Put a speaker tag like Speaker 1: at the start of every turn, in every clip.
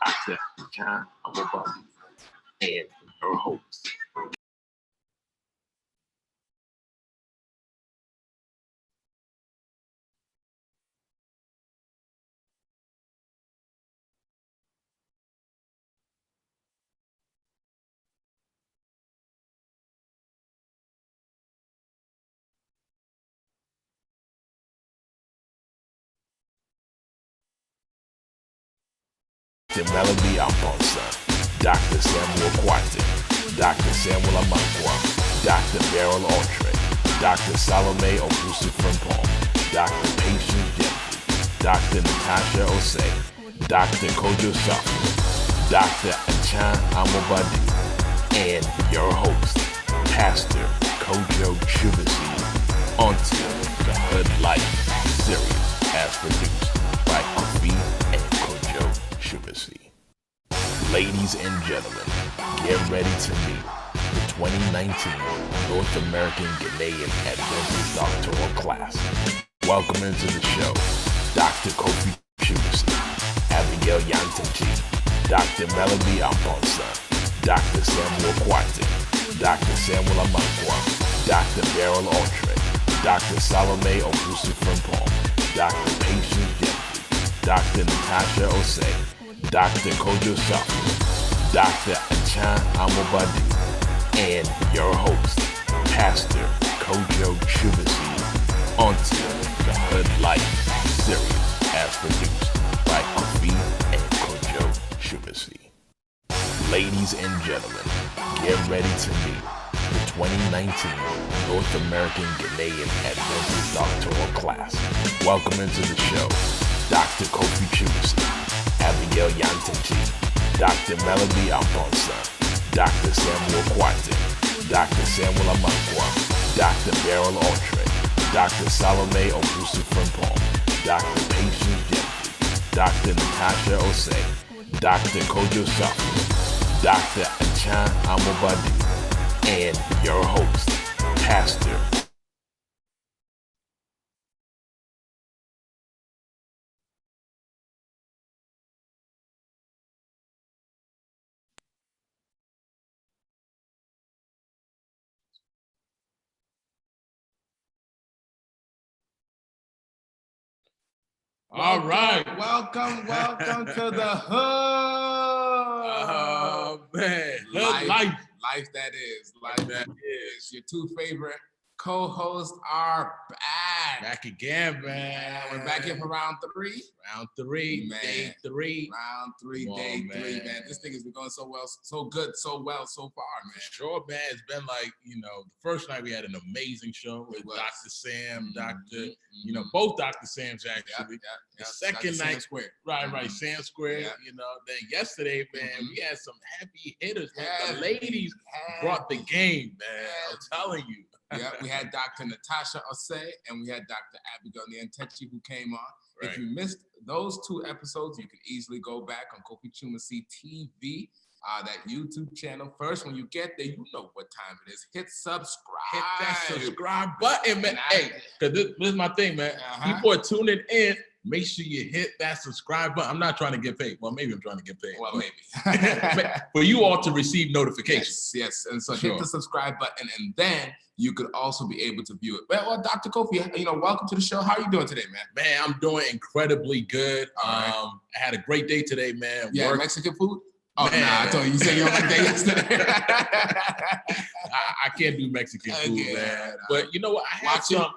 Speaker 1: Dr. John Amobadi, and your host. Dr. Melody Amponsa, Dr. Samuel Kwate, Dr. Samuel Amankwa, Dr. Beryl Autry, Dr. Salome Obusu Frimpong, Dr. Patience Jeffrey, Dr. Natasha Osei, Dr. Kojo Shafu, Dr. Achan Amobadi, and your host, Pastor Kojo Shubasi, onto the Hoodlyfe series as produced by Kofi and Kojo Shubasi. Ladies and gentlemen, get ready to meet the 2019 North American Ghanaian Adventist Doctoral Class. Welcome into the show, Dr. Kofi Shubasi, Abigail Yantachi, Dr. Melody Amponsa, Dr. Samuel Kwate, Dr. Samuel Amankwa, Dr. Beryl Autry, Dr. Salome Obusu Frimpong, Dr. Patience Jeffrey, Dr. Natasha Osei, Dr. Kojo Shafu, Dr. Achan Amobadi, and your host, Pastor Kojo Shubasi, onto the Hoodlyfe series as produced by Kofi and Kojo Shubasi. Ladies and gentlemen, get ready to meet the 2019 North American Ghanaian Adventist Doctoral Class. Welcome into the show, Dr. Kofi Shubasi, Abigail Yantachi, Dr. Melody Amponsa, Dr. Samuel Kwate, Dr. Samuel Amankwa, Dr. Beryl Autry, Dr. Salome Obusu Frimpong, Dr. Patience Jeffrey, Dr. Natasha Osei, Dr. Kojo Shafu, Dr. Achan Amobadi, and your host, Pastor
Speaker 2: All right.
Speaker 3: Welcome to the hood.
Speaker 2: Oh, man.
Speaker 3: Life.
Speaker 2: Life.
Speaker 3: That is. Life that is. Your two favorite co-hosts are back.
Speaker 2: Back again, man.
Speaker 3: We're back here for round three.
Speaker 2: Round three,
Speaker 3: Man.
Speaker 2: day three.
Speaker 3: Round three,
Speaker 2: Come
Speaker 3: day
Speaker 2: on,
Speaker 3: three,
Speaker 2: man.
Speaker 3: man. This thing has been going so well, so good, so well so far, man.
Speaker 2: Sure, man. It's been like, the first night we had an amazing show with
Speaker 3: It was.
Speaker 2: Dr. Sam,
Speaker 3: Mhm,
Speaker 2: Dr. Both Dr. Sam's actually.
Speaker 3: The
Speaker 2: second night-
Speaker 3: Square.
Speaker 2: Right, Sam Square,
Speaker 3: Yeah.
Speaker 2: Then yesterday, man,
Speaker 3: Mhm.
Speaker 2: we had some heavy hitters, man.
Speaker 3: Heavy,
Speaker 2: The ladies brought the game, man. I'm telling you.
Speaker 3: Yeah, we had Dr. Natasha Osei and we had Dr. Abigail Nyantechi who came on.
Speaker 2: Right.
Speaker 3: If you missed those two episodes, you can easily go back on Kofi Chumasi TV, that YouTube channel. First, when you get there, you know what time it is. Hit subscribe.
Speaker 2: Hit that subscribe button, man.
Speaker 3: And
Speaker 2: Hey, because this is my thing, man.
Speaker 3: Uh-huh.
Speaker 2: People are tuning in. Make sure you hit that subscribe button. I'm not trying to get paid. Well, maybe I'm trying to get paid.
Speaker 3: Well,
Speaker 2: but-
Speaker 3: maybe.
Speaker 2: for you all to receive notifications.
Speaker 3: Yes. And so
Speaker 2: Sure.
Speaker 3: hit the subscribe button, and then you could also be able to view it. Well, Dr. Kofi, welcome to the show. How are you doing today, man?
Speaker 2: Man, I'm doing incredibly good.
Speaker 3: All right.
Speaker 2: I had a great day today, man.
Speaker 3: Yeah,
Speaker 2: Work-
Speaker 3: Mexican food? Oh,
Speaker 2: Man.
Speaker 3: nah, I told you. You said you don't like that yesterday.
Speaker 2: I can't do Mexican food,
Speaker 3: Okay,
Speaker 2: man. But you know what? I had
Speaker 3: Watch it.
Speaker 2: some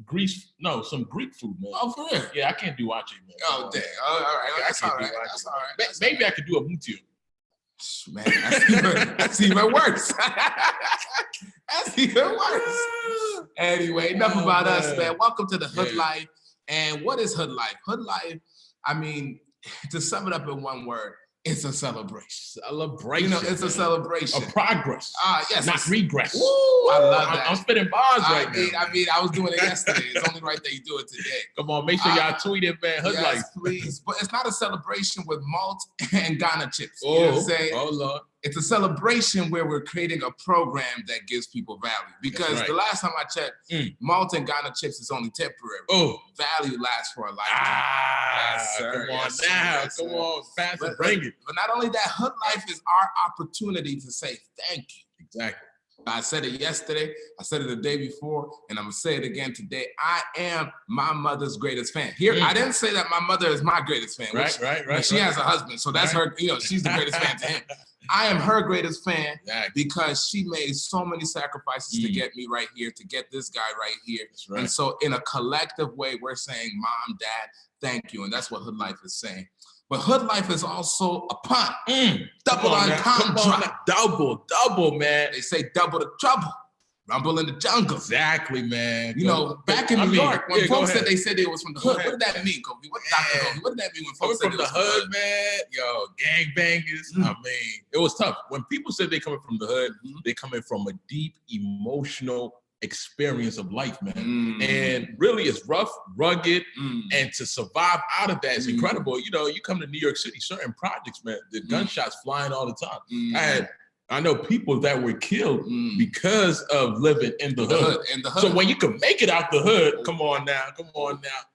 Speaker 2: Greek food, man.
Speaker 3: Oh, for real?
Speaker 2: Yeah, I can't do wachi, man.
Speaker 3: Oh, dang. Oh, all right.
Speaker 2: I
Speaker 3: That's
Speaker 2: can't
Speaker 3: all
Speaker 2: do
Speaker 3: right.
Speaker 2: wachi.
Speaker 3: That's all right.
Speaker 2: Maybe I could do a mutio.
Speaker 3: Man, that's even worse. That's even worse. Anyway, enough about us, man. Welcome to the Hoodlyfe. And what is Hoodlyfe? Hoodlyfe, I mean, to sum it up in one word, it's a celebration.
Speaker 2: Celebration.
Speaker 3: It's a celebration.
Speaker 2: Of progress.
Speaker 3: Yes.
Speaker 2: Not regress.
Speaker 3: Woo, I love that.
Speaker 2: I'm spitting bars right now.
Speaker 3: I was doing it yesterday. It's only right that you do it today.
Speaker 2: Come on, make sure y'all tweet it, man. Hoodlyfe.
Speaker 3: Yes, please. But it's not a celebration with malt and Ghana chips. You know what I'm saying?
Speaker 2: Oh, Lord.
Speaker 3: it's a celebration where we're creating a program that gives people value. Because the last time I checked, malt and Ghana chips is only temporary.
Speaker 2: Oh,
Speaker 3: value lasts for a lifetime. Yes, sir.
Speaker 2: Come on now. Come on, Pastor, bring it.
Speaker 3: But not only that, Hoodlyfe is our opportunity to say thank you.
Speaker 2: Exactly.
Speaker 3: I said it yesterday, I said it the day before, and I'm gonna say it again today. I am my mother's greatest fan. Here, I didn't say that my mother is my greatest fan. Right. She has a husband, so that's her, she's the greatest fan to him. I am her greatest fan because she made so many sacrifices to get me right here, to get this guy right here. Right. And so in a collective way, we're saying, Mom, Dad, thank you. And that's what Hoodlyfe is saying. But Hoodlyfe is also a punt. Double entendre.
Speaker 2: Double, man.
Speaker 3: They say double the trouble. Rumble in the jungle.
Speaker 2: Exactly, man.
Speaker 3: You know, back in New York, when folks said they was from the hood, what did that mean, Kobe? What did that mean when folks said
Speaker 2: from the hood, man? Yo, gangbangers. I mean, it was tough. When people said they coming from the hood, they coming from a deep emotional experience of life, man. And really it's rough, rugged, and to survive out of that is incredible. You know, you come to New York City, certain projects, man, the gunshots flying all the time. I know people that were killed because of living in the hood. So when you can make it out the hood, come on now.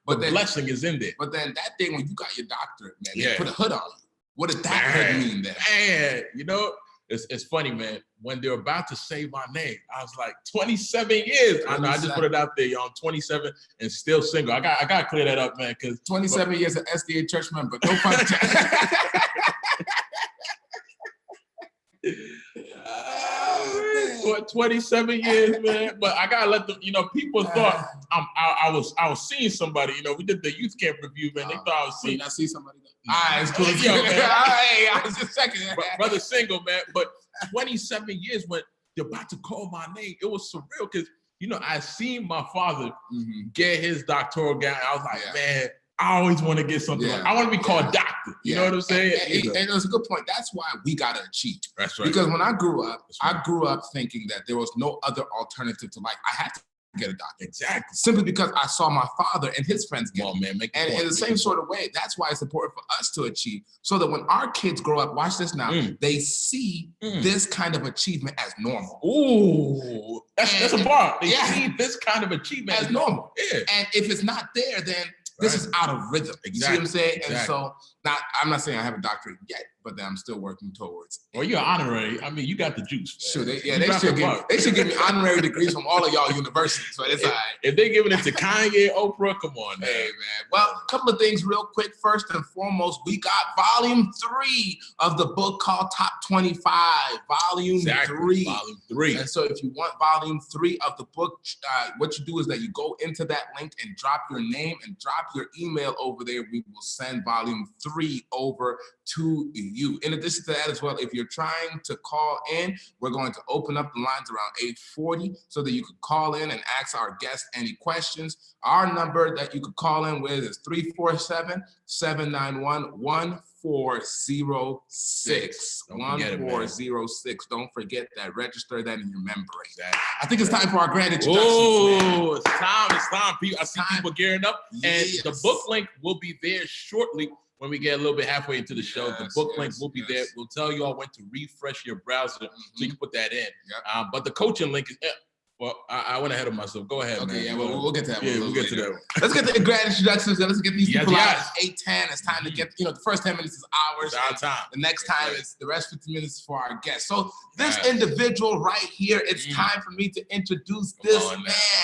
Speaker 2: But the blessing is in there.
Speaker 3: But then that day when you got your doctorate, man, they put a hood on you. What did that hood mean then?
Speaker 2: Man, you know, it's funny, man. When they're about to say my name, I was like, 27 years. I know, I just put it out there, y'all. I'm 27 and still single. I got to clear that up, man. Because
Speaker 3: 27 years an SDA church member. No punch.
Speaker 2: 27 years, man. But I gotta let them, people thought I was seeing somebody. We did the youth camp review, man. They thought I was seeing.
Speaker 3: Did I see somebody? All right, it's cool. Yo, man. I was just checking.
Speaker 2: Brother single, man. But 27 years when they're about to call my name, it was surreal because I seen my father get his doctoral gown. I was like, man, I always want to get something. Like, I want to be called doctor. You know what I'm saying?
Speaker 3: And it was a good point. That's why we got to achieve.
Speaker 2: That's right.
Speaker 3: Because when I grew up, I grew up thinking that there was no other alternative to life. I had to get a doctor.
Speaker 2: Exactly.
Speaker 3: Simply because I saw my father and his friends get it.
Speaker 2: Man,
Speaker 3: and in the same sort of way, that's why it's important for us to achieve. So that when our kids grow up, watch this now, they see this kind of achievement as normal.
Speaker 2: Ooh. That's a bar. They see this kind of achievement
Speaker 3: as normal.
Speaker 2: Yeah.
Speaker 3: And if it's not there, then this is out of rhythm. You see what I'm saying? Exactly. And so, I'm not saying I have a doctorate yet, but then I'm still working towards.
Speaker 2: Well, you're honorary. I mean, you got the juice.
Speaker 3: Man. Sure, they should give me honorary degrees from all of y'all universities. So it's all right.
Speaker 2: If they're giving it to Kanye, Oprah, come on, man.
Speaker 3: Hey, man. Well, a couple of things real quick. First and foremost, we got volume 3 of the book called Top 25. Volume 3.
Speaker 2: Volume 3.
Speaker 3: And so if you want volume 3 of the book, what you do is that you go into that link and drop your name and drop your email over there. We will send volume 3 over to you. In addition to that as well, if you're trying to call in, we're going to open up the lines around 8:40 so that you could call in and ask our guests any questions. Our number that you could call in with is 347-791-1406. 1406. Don't forget that. Register that in your memory. I think it's time for our grand introduction.
Speaker 2: Oh, it's time. I see people gearing up. And the book link will be there shortly. When we get a little bit halfway into the show, the book link will be there. We'll tell you all when to refresh your browser so you can put that in. But the coaching link is, well, I went ahead of myself. Go ahead, man.
Speaker 3: Yeah, we'll get to that.
Speaker 2: We'll get to that.
Speaker 3: Let's get to the grand introductions. Let's get these people out. It's 8:10. It's time to get, the first 10 minutes is ours.
Speaker 2: It's our time.
Speaker 3: The next time is the rest 15 minutes for our guests. So this individual right here, it's time for me to introduce this man.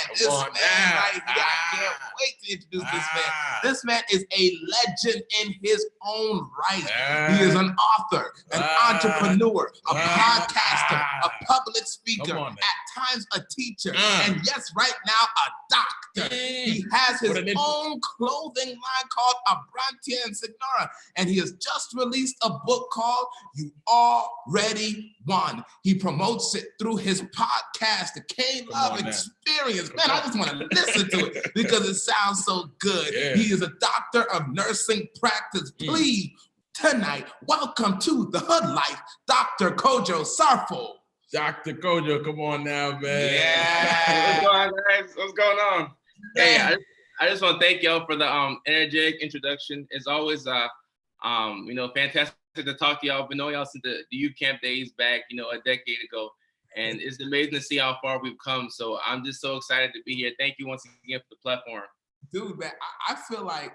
Speaker 3: This man right here. I can't wait to introduce this man. This man is a legend in his own right. He is an author, an entrepreneur, a podcaster, a public speaker, at times a teacher, and yes, right now, a doctor. He has his own clothing line called Abrantia and Signora, and he has just released a book called You Already Won. He promotes it through his podcast, the K-Love Experience. Man, I just want to listen to it because it sounds so good. He is a doctor of nursing practice. Please, tonight, welcome to the Hoodlyfe, Dr. Kojo Sarfo.
Speaker 2: Dr. Kojo, come on now, man.
Speaker 4: Yeah. What's going on, guys? What's going on? Hey, I just want to thank y'all for the energetic introduction. It's always fantastic to talk to y'all. I've been knowing y'all since the youth camp days back, a decade ago. And it's amazing to see how far we've come. So I'm just so excited to be here. Thank you once again for the platform.
Speaker 3: Dude, man, I feel like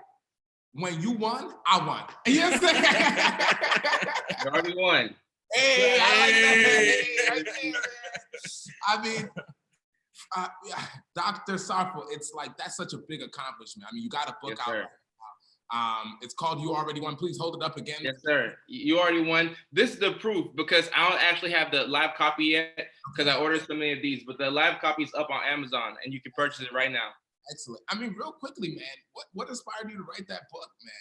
Speaker 3: when you won, I won. You know what I'm saying?
Speaker 4: You already won.
Speaker 3: Hey, I like that. Hey, right there, man. I mean, Dr. Sarfo, it's like, that's such a big accomplishment. I mean, you got a book
Speaker 4: Yes,
Speaker 3: out.
Speaker 4: sir.
Speaker 3: It's called You Already Won. Please hold it up again.
Speaker 4: Yes, sir. You already won. This is the proof, because I don't actually have the live copy yet because I ordered so many of these, but the live copy is up on Amazon and you can purchase it right now.
Speaker 3: Excellent. I mean, real quickly, man, what inspired you to write that book, man?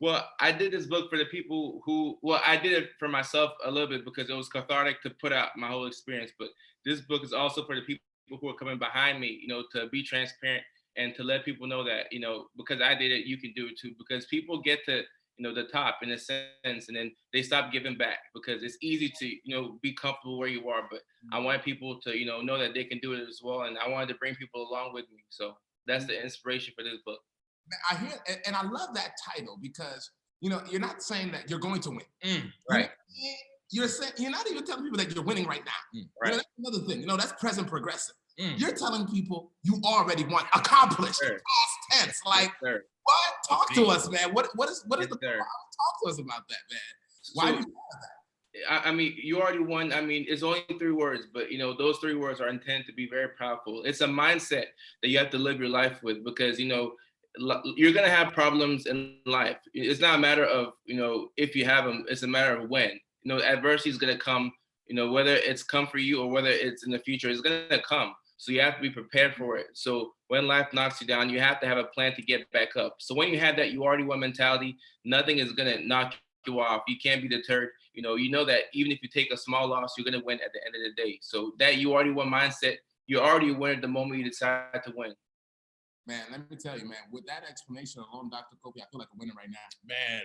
Speaker 4: Well, I did this book for the people I did it for myself a little bit because it was cathartic to put out my whole experience. But this book is also for the people who are coming behind me, to be transparent and to let people know that, because I did it, you can do it too. Because people get to, the top in a sense, and then they stop giving back because it's easy to, be comfortable where you are. But I want people to, know that they can do it as well. And I wanted to bring people along with me. So that's the inspiration for this book.
Speaker 3: I hear, and I love that title because, you're not saying that you're going to win.
Speaker 4: Right.
Speaker 3: You're saying, you're not even telling people that you're winning right now.
Speaker 4: Right.
Speaker 3: That's another thing. That's present progressive. You're telling people you already won, accomplished, past tense. Like, what? Talk to us, man. What is the talk to us about that, man? Why do you do that?
Speaker 4: I mean, you already won. I mean, it's only 3 words, but those 3 words are intended to be very powerful. It's a mindset that you have to live your life with because, you're going to have problems in life. It's not a matter of, if you have them, it's a matter of when. Adversity is going to come, whether it's come for you or whether it's in the future, it's going to come. So you have to be prepared for it. So when life knocks you down, you have to have a plan to get back up. So when you have that you already won mentality, nothing is going to knock you off. You can't be deterred. You know that even if you take a small loss, you're going to win at the end of the day. So that you already won mindset, you already win at the moment you decide to win.
Speaker 3: Man, let me tell you, man, with that explanation alone, Dr. Kobe, I feel like a winner right now.
Speaker 2: Man,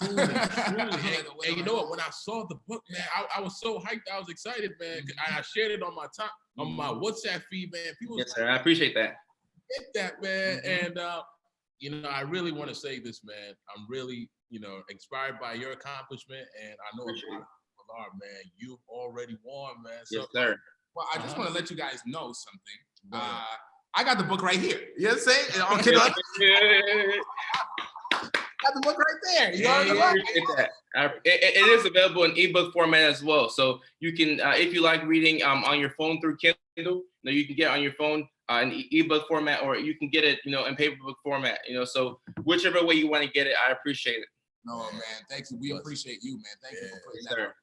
Speaker 2: truly. And you know what? When I saw the book, man, I was so hyped. I was excited, man. I shared it on my WhatsApp feed, man. People
Speaker 4: yes, sir. I appreciate that.
Speaker 2: Get that, man. And I really want to say this, man. I'm really, inspired by your accomplishment, and I know a lot of people are, man. You've already won, man. So,
Speaker 4: yes, sir.
Speaker 3: Well, I just want to let you guys know something. I got the book right here. You know what I'm saying? Got the book right there. You know what I'm saying?
Speaker 4: It is available in ebook format as well. So you can, if you like reading on your phone through Kindle, you can get it on your phone in ebook format, or you can get it, in paperback format. So whichever way you want to get it, I appreciate it.
Speaker 3: No, man. Thank you. We appreciate you, man. Thank you for putting that
Speaker 4: sir.
Speaker 3: out.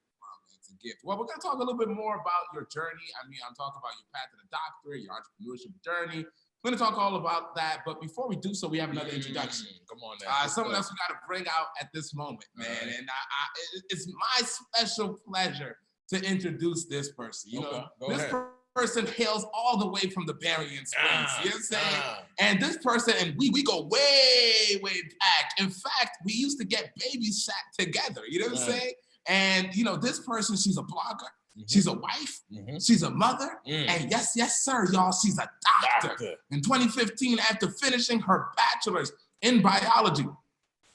Speaker 3: It's a gift. Well, we're going to talk a little bit more about your journey. I mean, I'm talking about your path to the doctorate, your entrepreneurship journey. We're going to talk all about that. But before we do so, we have another introduction.
Speaker 2: Come on now.
Speaker 3: Someone else we got to bring out at this moment, man. And it's my special pleasure to introduce this person. This person hails all the way from the Berrien Springs. You know what I'm saying? And this person, and we go way, way back. In fact, we used to get babies sat together. You know what I'm saying? And, this person, she's a blogger. She's a wife. She's a mother. And yes, sir, y'all, she's a doctor. In 2015, after finishing her bachelor's in biology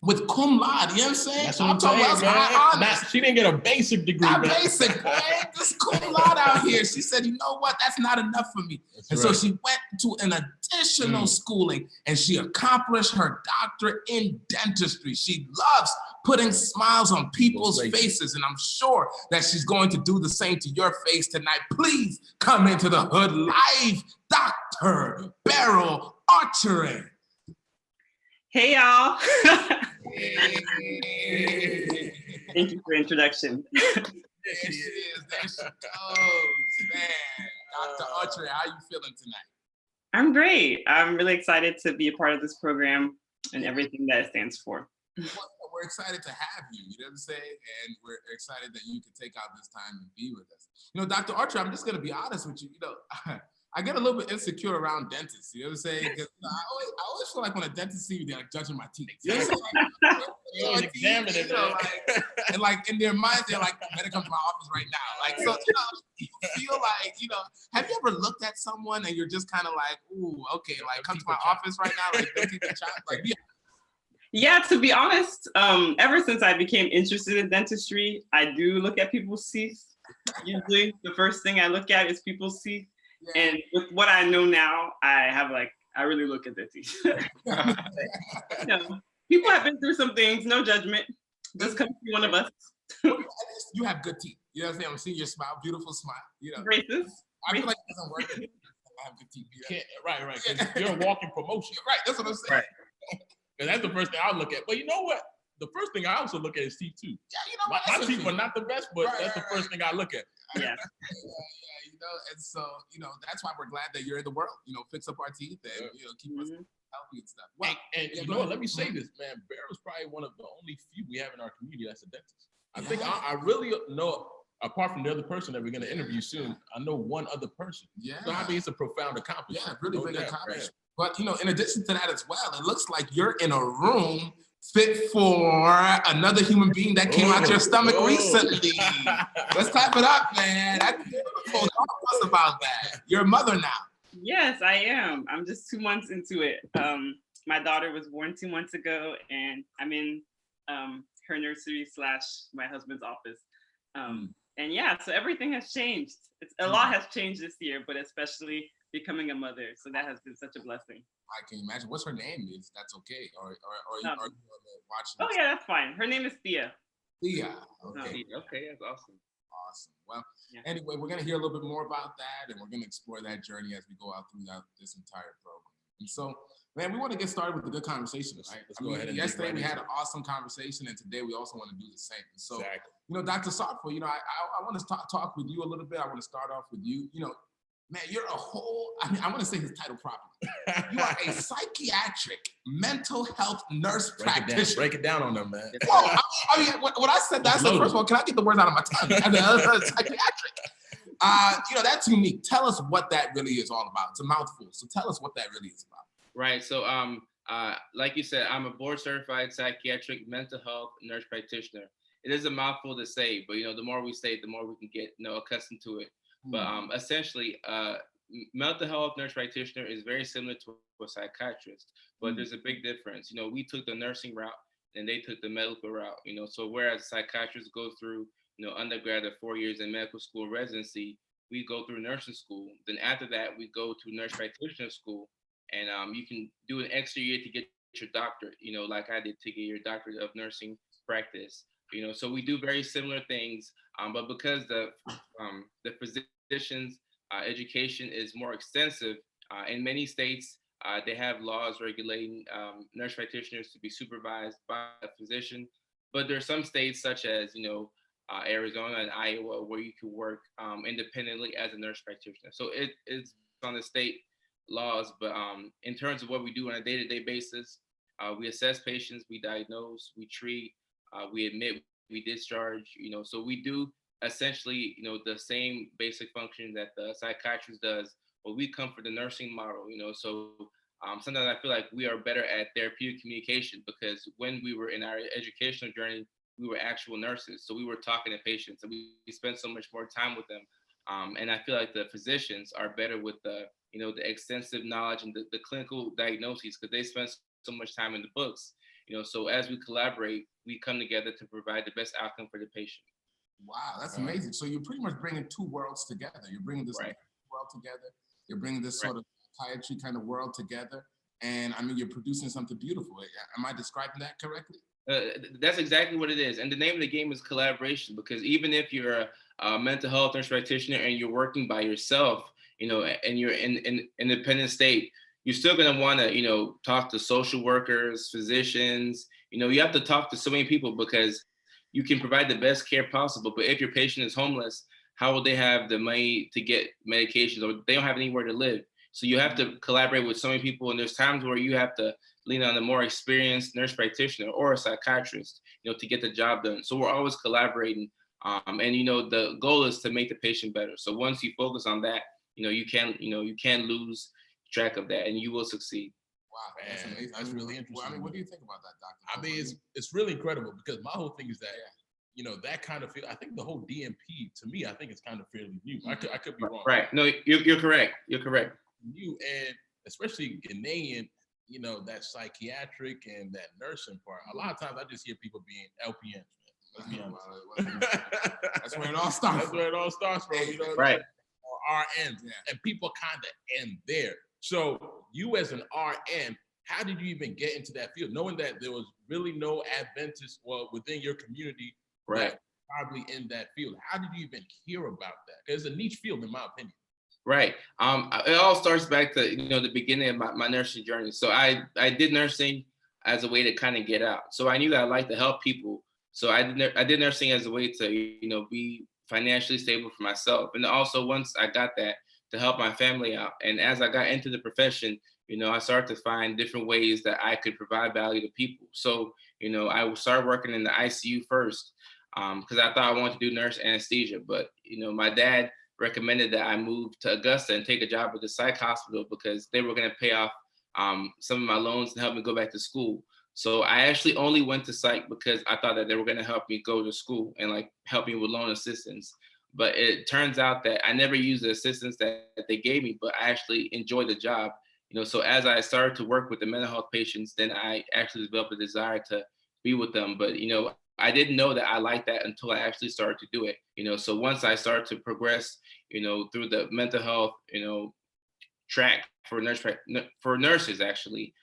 Speaker 3: with cum laude, you know what I'm saying?
Speaker 2: That's what I'm talking about. She didn't get a basic degree.
Speaker 3: Not basic, boy. This cum laude out here. She said, you know what? That's not enough for me. So she went to an additional schooling and she accomplished her doctorate in dentistry. She loves putting smiles on people's faces, and I'm sure that she's going to do the same to your face tonight. Please come into the Hoodlyfe, Dr. Beryl Archery.
Speaker 5: Hey, y'all. Thank you for the introduction.
Speaker 3: There she is. There she goes. Man, Dr. Archery, how you feeling tonight?
Speaker 5: I'm great. I'm really excited to be a part of this program and everything that it stands for.
Speaker 3: We're excited to have you, you know what I'm saying? And we're excited that you could take out this time and be with us. Dr. Archer, I'm just going to be honest with you. I get a little bit insecure around dentists, you know what I'm saying? Because I always feel like when a dentist sees me, they're like judging my teeth. You know what I'm saying?
Speaker 2: You always examine it,
Speaker 3: and in their minds, they're like, better come to my office right now. So, you feel like, have you ever looked at someone and you're just kind of like, ooh, okay, like come to my office right now, like don't keep the child, like,
Speaker 5: Yeah, to be honest, ever since I became interested in dentistry, I do look at people's teeth. Usually, the first thing I look at is people's teeth.
Speaker 3: Yeah.
Speaker 5: And with what I know now, I really look at their teeth. You know, people have been through some things, no judgment. Just come to one of us.
Speaker 3: You have good teeth. You know what I'm saying? I'm seeing your smile, beautiful smile. You know,
Speaker 5: Braces.
Speaker 3: I feel like it doesn't work. I have good teeth.
Speaker 2: You can't, right. 'Cause you're a walking promotion.
Speaker 3: Right, that's what I'm saying.
Speaker 2: Right. And that's the first thing I'll look at. But you know what? The first thing I also look at is teeth too.
Speaker 3: Yeah, you know what?
Speaker 2: My teeth are not the best, but
Speaker 3: Right,
Speaker 2: that's the first thing I look at.
Speaker 5: Yeah.
Speaker 3: You know, and so, you know, that's why we're glad that you're in the world. You know, fix up our teeth and, you know, keep us healthy and stuff. Well,
Speaker 2: and you know what? Let me say this, man. Barrow's probably one of the only few we have in our community that's a dentist. I think I really know, apart from the other person that we're going to interview soon, I know one other person.
Speaker 3: Yeah.
Speaker 2: So I mean, it's a profound accomplishment.
Speaker 3: Yeah, really
Speaker 2: No
Speaker 3: big
Speaker 2: doubt,
Speaker 3: accomplishment. But, you know, in addition to that as well, it looks like you're in a room fit for another human being that came out your stomach recently. Let's clap it up, man. That's beautiful. Talk to us about that. You're a mother now.
Speaker 5: Yes, I am. I'm just 2 months into it. My daughter was born 2 months ago, and I'm in her nursery / my husband's office. And yeah, so everything has changed. A lot has changed this year, but especially becoming a mother. So that has been such a blessing.
Speaker 3: I can imagine. What's her name? If that's okay, or you are watching?
Speaker 5: Oh yeah, that's fine. Her name is Thea.
Speaker 3: Thea. Okay.
Speaker 4: Okay, that's awesome.
Speaker 3: Awesome. Well, anyway, we're gonna hear a little bit more about that, and we're gonna explore that journey as we go out throughout this entire program. And so, man, we want to get started with a good conversation, right?
Speaker 2: Let's go ahead and
Speaker 3: yesterday we had an awesome conversation, and today we also want to do the same. And so,
Speaker 2: Exactly.
Speaker 3: you know, Dr. Sarfo, you know, I want to talk with you a little bit. I want to start off with you. You know, man, you're a whole, I want to say his title properly. You are a psychiatric mental health nurse practitioner.
Speaker 2: Break it down on them, man.
Speaker 3: Well, I mean, when I said that, I said, first of all, can I get the words out of my tongue? Psychiatric. You know, that's unique. Tell us what that really is all about. It's a mouthful. So tell us what that really is about.
Speaker 4: Right. So, like you said, I'm a board certified psychiatric mental health nurse practitioner. It is a mouthful to say, but you know, the more we say it, the more we can get accustomed to it. But essentially, mental health nurse practitioner is very similar to a psychiatrist, but there's a big difference. You know, we took the nursing route and they took the medical route. You know, so whereas psychiatrists go through, you know, undergrad or 4 years in medical school residency, we go through nursing school. Then after that, we go to nurse practitioner school, and you can do an extra year to get your doctorate. You know, like I did to get your doctorate of nursing practice. You know, so we do very similar things, but because the physician's education is more extensive, in many states, they have laws regulating nurse practitioners to be supervised by a physician. But there are some states such as, you know, Arizona and Iowa where you can work independently as a nurse practitioner. So it's on the state laws, but in terms of what we do on a day-to-day basis, we assess patients, we diagnose, we treat, we admit, we discharge, you know, so we do essentially, you know, the same basic function that the psychiatrist does, but we come for the nursing model, you know, so sometimes I feel like we are better at therapeutic communication because when we were in our educational journey, we were actual nurses. So we were talking to patients and we spent so much more time with them. And I feel like the physicians are better with the, you know, the extensive knowledge and the clinical diagnoses because they spend so much time in the books. You know, so as we collaborate, we come together to provide the best outcome for the patient.
Speaker 3: Wow, that's amazing. So you're pretty much bringing two worlds together. You're bringing this world together. You're bringing this sort of psychiatry kind of world together. And I mean, you're producing something beautiful. Am I describing that correctly?
Speaker 4: That's exactly what it is. And the name of the game is collaboration, because even if you're a mental health nurse practitioner and you're working by yourself, you know, and you're in independent state, you're still going to want to, you know, talk to social workers, physicians. You know, you have to talk to so many people because you can provide the best care possible. But if your patient is homeless, how will they have the money to get medications, or they don't have anywhere to live? So you have to collaborate with so many people. And there's times where you have to lean on a more experienced nurse practitioner or a psychiatrist, you know, to get the job done. So we're always collaborating. And, you know, the goal is to make the patient better. So once you focus on that, you know, you can't lose track of that and you will succeed.
Speaker 3: Wow, that's amazing.
Speaker 2: That's really interesting.
Speaker 3: Well, I mean, what do you think about that, Doctor?
Speaker 2: I mean, it's really incredible because my whole thing is that, you know, that kind of feel, I think the whole DMP, to me, I think it's kind of fairly new. I could be wrong.
Speaker 4: Right. No, you're correct. You're correct.
Speaker 2: New, and especially Ghanaian, you know, that psychiatric and that nursing part, a lot of times I just hear people being LPNs. Let's be honest.
Speaker 3: That's where it all starts.
Speaker 2: That's where it all starts from. You know,
Speaker 4: Right.
Speaker 2: Or RNs, and people kind of end there. So you as an RN, how did you even get into that field, knowing that there was really no Adventists within your community that probably in that field? How did you even hear about that? Because it's a niche field, in my opinion.
Speaker 4: Right. It all starts back to, you know, the beginning of my nursing journey. So I did nursing as a way to kind of get out. So I knew that I liked to help people. So I did nursing as a way to, you know, be financially stable for myself. And also once I got that, to help my family out. And as I got into the profession, you know, I started to find different ways that I could provide value to people. So, you know, I started working in the ICU first because I thought I wanted to do nurse anesthesia. But, you know, my dad recommended that I move to Augusta and take a job at the psych hospital because they were going to pay off some of my loans and help me go back to school. So I actually only went to psych because I thought that they were going to help me go to school and like help me with loan assistance. But it turns out that I never used the assistance that they gave me, but I actually enjoyed the job. You know, so as I started to work with the mental health patients, then I actually developed a desire to be with them. But, you know, I didn't know that I liked that until I actually started to do it. You know, so once I started to progress, you know, through the mental health, you know, track for nurses actually,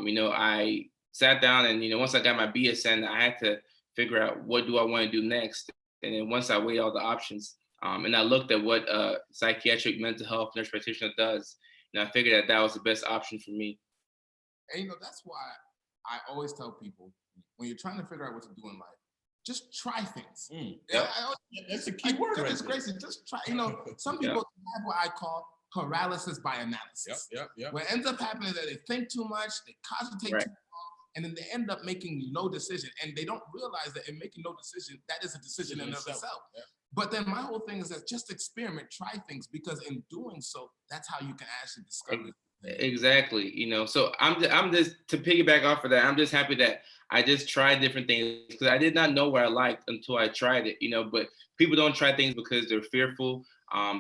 Speaker 4: you know, I sat down and, you know, once I got my BSN, I had to figure out what do I want to do next. And then once I weighed all the options, and I looked at what a psychiatric mental health nurse practitioner does, and I figured that that was the best option for me.
Speaker 3: And, you know, that's why I always tell people, when you're trying to figure out what to do in life, just try things.
Speaker 2: That's a key word.
Speaker 3: Goodness gracious, just try. You know, some people have what I call paralysis by analysis. What ends up happening is that they think too much, they cogitate too long, and then they end up making no decision. And they don't realize that in making no decision, that is a decision in of itself. But then my whole thing is that just experiment, try things, because in doing so, that's how you can actually discover.
Speaker 4: Exactly. You know, so I'm just to piggyback off of that. I'm just happy that I just tried different things because I did not know what I liked until I tried it. You know, but people don't try things because they're fearful,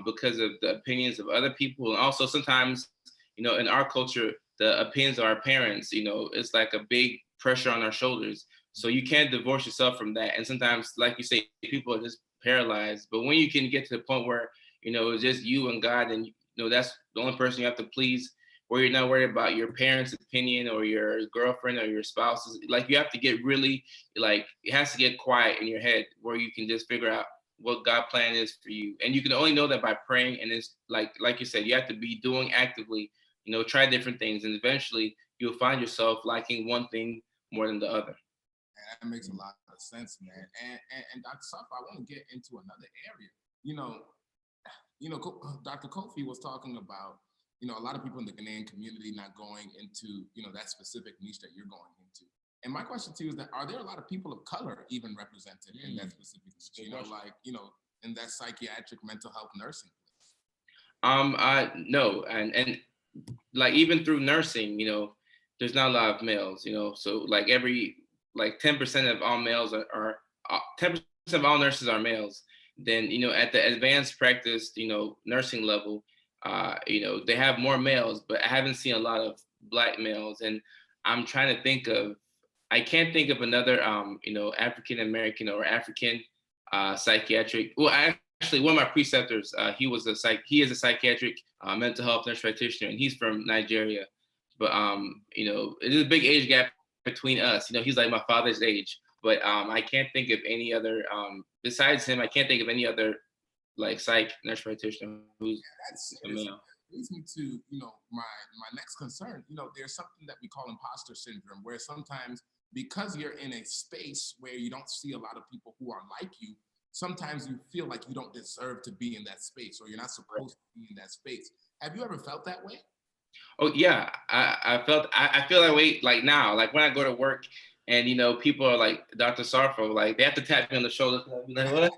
Speaker 4: because of the opinions of other people, and also sometimes, you know, in our culture, the opinions of our parents. You know, it's like a big pressure on our shoulders. So you can't divorce yourself from that. And sometimes, like you say, people are just paralyzed. But when you can get to the point where, you know, it's just you and God, and, you know, that's the only person you have to please, where you're not worried about your parents' opinion or your girlfriend or your spouse's. Like, you have to get really, like, it has to get quiet in your head where you can just figure out what God's plan is for you. And you can only know that by praying. And it's like you said, you have to be doing actively, you know, try different things. And eventually you'll find yourself liking one thing more than the other.
Speaker 3: And that makes a lot of sense, man. And Dr. Safa, I want to get into another area. You know, Dr. Kofi was talking about, you know, a lot of people in the Ghanaian community not going into, you know, that specific niche that you're going into. And my question to you is that, are there a lot of people of color even represented in that specific niche? You know, like, you know, in that psychiatric mental health nursing place?
Speaker 4: No, and like even through nursing, you know, there's not a lot of males, you know, so like 10% of all males are 10% of all nurses are males. Then, you know, at the advanced practice, you know, nursing level, you know, they have more males, but I haven't seen a lot of Black males. And I'm trying to think of, I can't think of another, you know, African American or African psychiatric. Well, actually, one of my preceptors, he is a psychiatric mental health nurse practitioner, and he's from Nigeria. But you know, there's a big age gap between us. You know, he's like my father's age. But I can't think of any other besides him. I can't think of any other like psych nurse practitioner who's a male.
Speaker 3: Leads me to, you know, my next concern. You know, there's something that we call imposter syndrome, where sometimes because you're in a space where you don't see a lot of people who are like you, sometimes you feel like you don't deserve to be in that space, or you're not supposed to be in that space. Have you ever felt that way?
Speaker 4: Oh yeah, I feel that way like now. Like when I go to work and, you know, people are like, Dr. Sarfo, like they have to tap me on the shoulder. Like, what?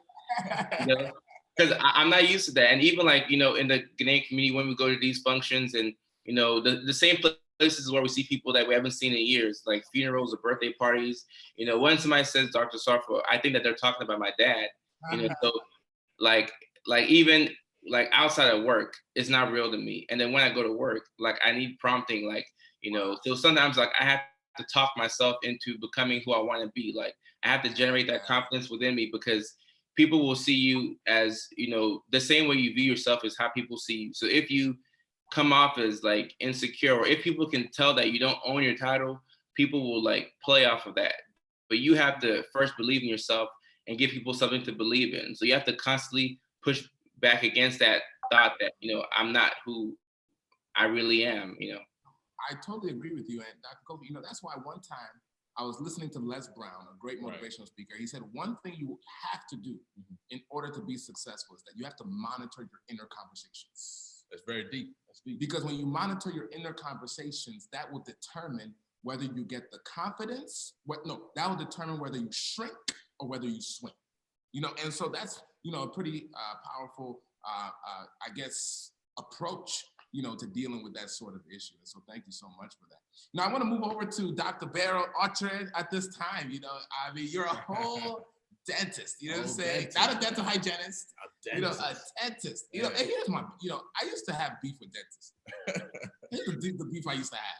Speaker 4: You know? Because I'm not used to that. And even like, you know, in the Ghanaian community, when we go to these functions and, you know, the same places where we see people that we haven't seen in years, like funerals or birthday parties, you know, when somebody says Dr. Sarfo, I think that they're talking about my dad, you know, so like even like outside of work, it's not real to me. And then when I go to work, like I need prompting, like, you know. So sometimes like I have to talk myself into becoming who I want to be. Like I have to generate that confidence within me, because people will see you as, you know, the same way you view yourself is how people see you. So if you come off as like insecure, or if people can tell that you don't own your title, people will like play off of that. But you have to first believe in yourself and give people something to believe in. So you have to constantly push back against that thought that, you know, I'm not who I really am, you know.
Speaker 3: I totally agree with you. And Dr. Kobe, you know, that's why one time I was listening to Les Brown, a great motivational speaker. He said, one thing you have to do in order to be successful is that you have to monitor your inner conversations.
Speaker 2: That's very deep. That's deep.
Speaker 3: Because when you monitor your inner conversations, that will determine whether you get the confidence, that will determine whether you shrink or whether you swing. You know, and so that's, you know, a pretty powerful, I guess, approach, you know, to dealing with that sort of issue. And so thank you so much for that. Now I want to move over to Dr. Beryl Orchard at this time. You know, I mean, you're a whole dentist, you know what I'm saying?
Speaker 2: Dentist.
Speaker 3: Not a dental hygienist,
Speaker 2: A
Speaker 3: you know, a dentist. You know, and here's my, you know, I used to have beef with dentists. Here's the beef I used to have.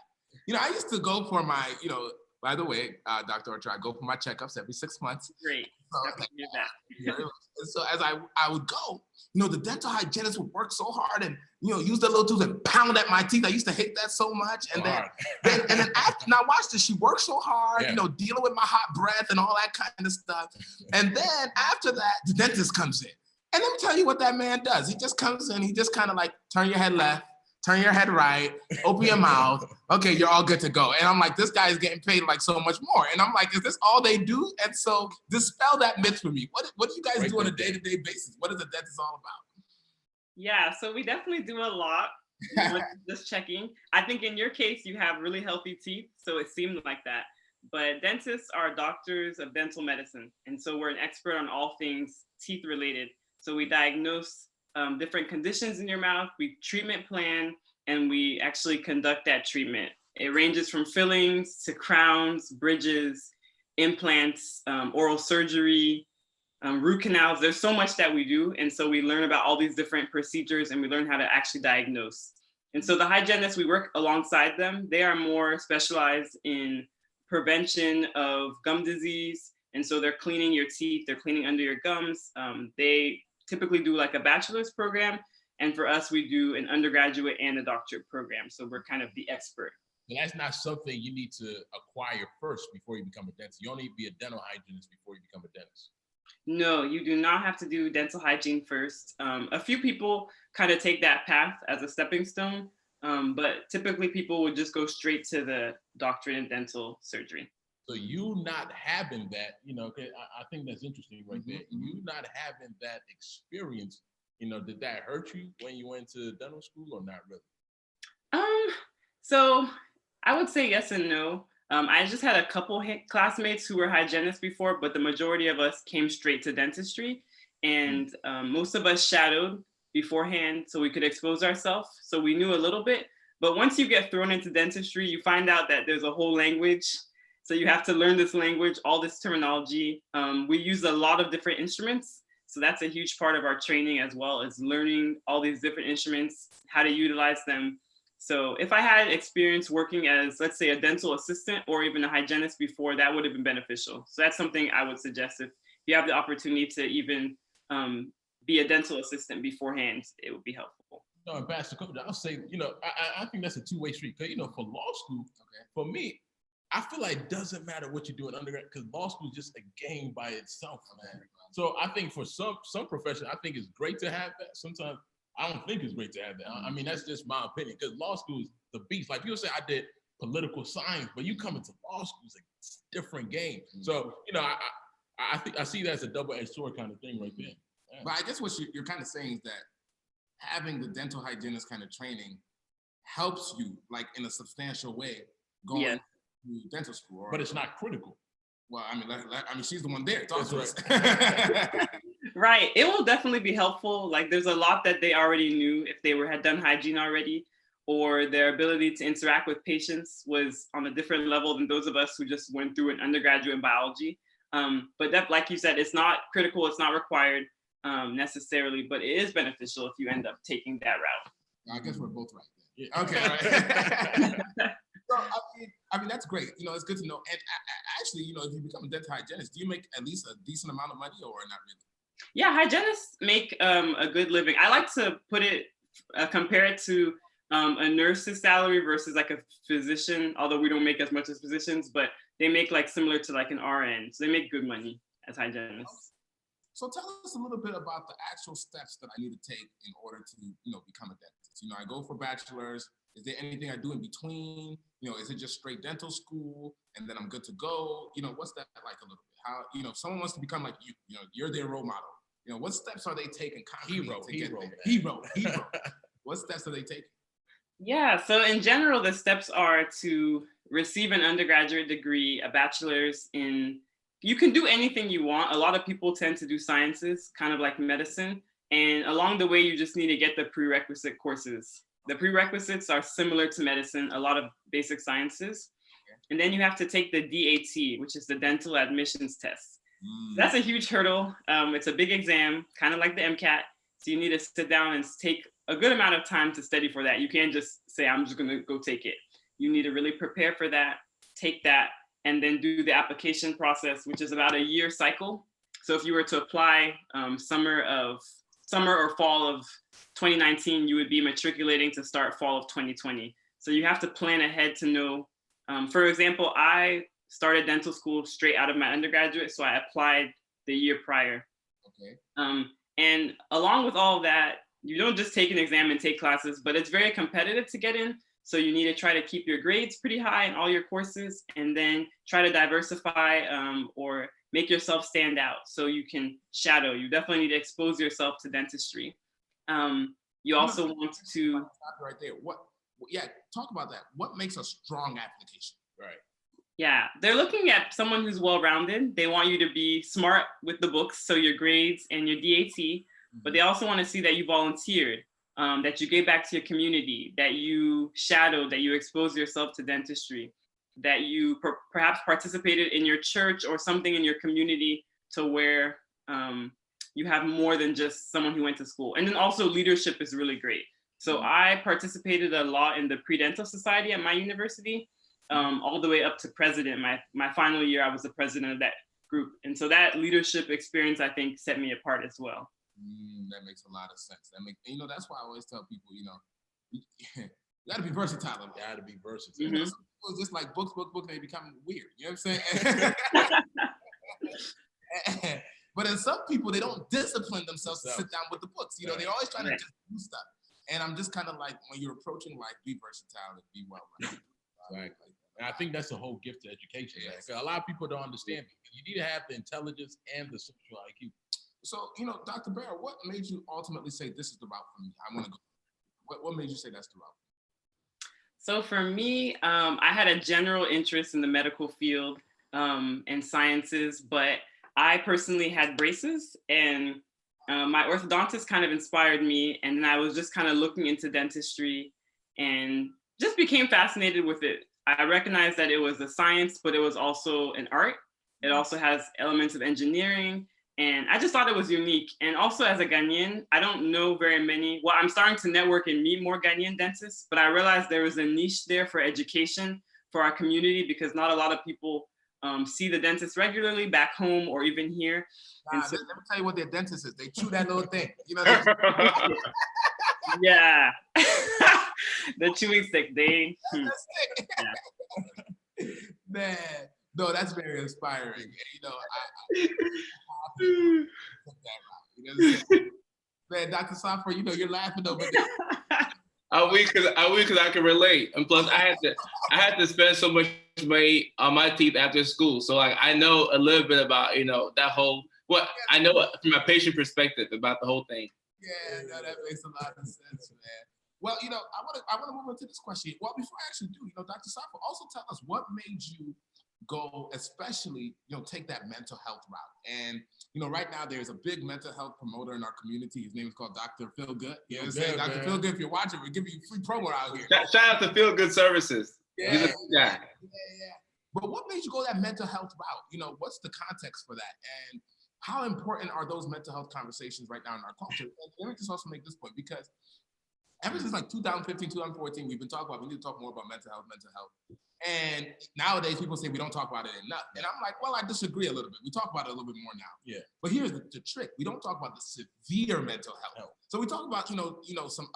Speaker 3: You know, I used to go for my, you know, by the way, Dr. Orchard, I go for my checkups every 6 months.
Speaker 5: Great.
Speaker 3: And so as I would go, you know, the dental hygienist would work so hard and, you know, use the little tools and pound at my teeth. I used to hate that so much. And then after, now watch this, she worked so hard, you know, dealing with my hot breath and all that kind of stuff. And then after that, the dentist comes in. And let me tell you what that man does. He just comes in, he just kind of like, turn your head left, turn your head right, open your mouth. Okay, you're all good to go. And I'm like, this guy is getting paid like so much more. And I'm like, is this all they do? And so dispel that myth for me. What do you guys do on a day-to-day basis? What is a dentist all about?
Speaker 5: Yeah, so we definitely do a lot. Just checking. I think in your case, you have really healthy teeth, so it seemed like that. But dentists are doctors of dental medicine. And so we're an expert on all things teeth related. So we diagnose different conditions in your mouth, we treatment plan, and we actually conduct that treatment. It ranges from fillings to crowns, bridges, implants, oral surgery, root canals. There's so much that we do. And so we learn about all these different procedures and we learn how to actually diagnose. And so the hygienists, we work alongside them. They are more specialized in prevention of gum disease. And so they're cleaning your teeth, they're cleaning under your gums. They typically do like a bachelor's program. And for us, we do an undergraduate and a doctorate program. So we're kind of the expert.
Speaker 2: And that's not something you need to acquire first before you become a dentist. You don't need to be a dental hygienist before you become a dentist.
Speaker 5: No, you do not have to do dental hygiene first. A few people kind of take that path as a stepping stone, but typically people would just go straight to the doctorate in dental surgery.
Speaker 2: So you not having that, you know, I think that's interesting right there. You not having that experience, you know, did that hurt you when you went to dental school or not really?
Speaker 5: So I would say yes and no. I just had a couple classmates who were hygienists before, but the majority of us came straight to dentistry. And most of us shadowed beforehand so we could expose ourselves. So we knew a little bit. But once you get thrown into dentistry, you find out that there's a whole language. So you have to learn this language, all this terminology. We use a lot of different instruments. So that's a huge part of our training as well, is learning all these different instruments, how to utilize them. So if I had experience working as, let's say, a dental assistant or even a hygienist before, that would have been beneficial. So that's something I would suggest if you have the opportunity to even be a dental assistant beforehand, it would be helpful.
Speaker 2: No, and Pastor Coach, I'll say, you know, I think that's a two-way street. Because, you know, for law school, for me, I feel like it doesn't matter what you do in undergrad, because law school is just a game by itself, man. So I think for some professions, I think it's great to have that. Sometimes I don't think it's great to have that. I mean, that's just my opinion, because law school is the beast. Like people say I did political science, but you come into law school, it's a different game. So, you know, I think I see that as a double-edged sword kind of thing right there. Yeah.
Speaker 3: But I guess what you're kind of saying is that having the dental hygienist kind of training helps you, like in a substantial way, going to dental school.
Speaker 2: But it's not critical.
Speaker 3: Well, I mean, she's the one there. Talk to us.
Speaker 5: Right. It will definitely be helpful. Like there's a lot that they already knew if they had done hygiene already, or their ability to interact with patients was on a different level than those of us who just went through an undergraduate in biology. But that, like you said, it's not critical. It's not required necessarily, but it is beneficial if you end up taking that route.
Speaker 3: I guess we're both right there. Okay. Right. So I mean, that's great. You know, it's good to know. And actually, you know, if you become a dental hygienist, do you make at least a decent amount of money or not really?
Speaker 5: Yeah, hygienists make a good living. I like to put it, compare it to a nurse's salary versus like a physician, although we don't make as much as physicians, but they make like similar to like an RN. So they make good money as hygienists.
Speaker 3: So tell us a little bit about the actual steps that I need to take in order to, you know, become a dentist. You know, I go for bachelor's. Is there anything I do in between? You know, is it just straight dental school and then I'm good to go? You know, what's that like a little bit? How, you know, if someone wants to become like you know, you're their role model. You know, what steps are they taking concretely to get there? Hero. What steps are they taking?
Speaker 5: Yeah, so in general, the steps are to receive an undergraduate degree, a bachelor's in, you can do anything you want. A lot of people tend to do sciences, kind of like medicine. And along the way, you just need to get the prerequisite courses. The prerequisites are similar to medicine, a lot of basic sciences. And then you have to take the DAT, which is the dental admissions test. That's a huge hurdle. It's a big exam, kind of like the MCAT. So you need to sit down and take a good amount of time to study for that. You can't just say, I'm just gonna go take it. You need to really prepare for that, take that, and then do the application process, which is about a year cycle. So if you were to apply summer or fall of 2019, you would be matriculating to start fall of 2020. So you have to plan ahead to know. For example, I started dental school straight out of my undergraduate, so I applied the year prior.
Speaker 3: Okay.
Speaker 5: And along with all of that, you don't just take an exam and take classes, but it's very competitive to get in. So you need to try to keep your grades pretty high in all your courses, and then try to diversify or make yourself stand out so you can shadow. You definitely need to expose yourself to dentistry. You also want to—
Speaker 3: right there. Yeah, talk about that. What makes a strong application?
Speaker 2: Right.
Speaker 5: Yeah, they're looking at someone who's well-rounded. They want you to be smart with the books, so your grades and your DAT, but they also want to see that you volunteered, that you gave back to your community, that you shadowed, that you exposed yourself to dentistry, that you perhaps participated in your church or something in your community to where you have more than just someone who went to school. And then also leadership is really great. So I participated a lot in the Pre-Dental Society at my university, all the way up to president. My final year, I was the president of that group. And so that leadership experience, I think, set me apart as well.
Speaker 3: That makes a lot of sense. You know, that's why I always tell people, you know, you gotta be versatile.
Speaker 2: You gotta be versatile.
Speaker 3: You know, some people just like books, and they become weird. You know what I'm saying? But in some people, they don't discipline themselves to sit down with the books. You know, they're always trying to just do stuff. And I'm just kind of like, when you're approaching life, be versatile and be well-rounded.
Speaker 2: Exactly. And I think that's the whole gift of education. Yes. A lot of people don't understand it. You need to have the intelligence and the social IQ.
Speaker 3: So, you know, Dr. Bear, what made you ultimately say this is the route for me? I want to go. What made you say that's the route?
Speaker 5: So for me, I had a general interest in the medical field and sciences, but I personally had braces, and my orthodontist kind of inspired me. And then I was just kind of looking into dentistry and just became fascinated with it. I recognized that it was a science, but it was also an art. It also has elements of engineering. And I just thought it was unique. And also as a Ghanaian, I don't know very many. Well, I'm starting to network and meet more Ghanaian dentists, but I realized there was a niche there for education for our community, because not a lot of people see the dentist regularly back home or even here.
Speaker 3: Nah, so, let me tell you what their dentist is. They chew that little thing. You know.
Speaker 5: Yeah. The chewing stick. Yeah.
Speaker 3: Man, no, that's very inspiring. You know, man, Dr. Safra, you know, you're laughing over there.
Speaker 4: I weak because I can relate, and plus I had to spend so much money on my teeth after school, so like I know a little bit about, you know, that whole, what I know from a patient perspective about the whole thing.
Speaker 3: Yeah, no, that makes a lot of sense, man. Well, you know, I want to move on to this question. Well, before I actually do, you know, Dr. Safra, also tell us what made you go, especially, you know, take that mental health route. And, you know, right now there's a big mental health promoter in our community. His name is called Dr. Feel Good. You know what I'm saying? Dr. Feel Good, if you're watching, we're giving you free promo out here.
Speaker 4: Shout out to Feel Good Services.
Speaker 3: Yeah. But what made you go that mental health route? You know, what's the context for that? And how important are those mental health conversations right now in our culture? And let me just also make this point, because Ever since like 2015, 2014, we've been talking about, we need to talk more about mental health. And nowadays people say we don't talk about it enough. And I'm like, well, I disagree a little bit. We talk about it a little bit more now.
Speaker 2: Yeah.
Speaker 3: But here's the trick. We don't talk about the severe mental health. So we talk about, some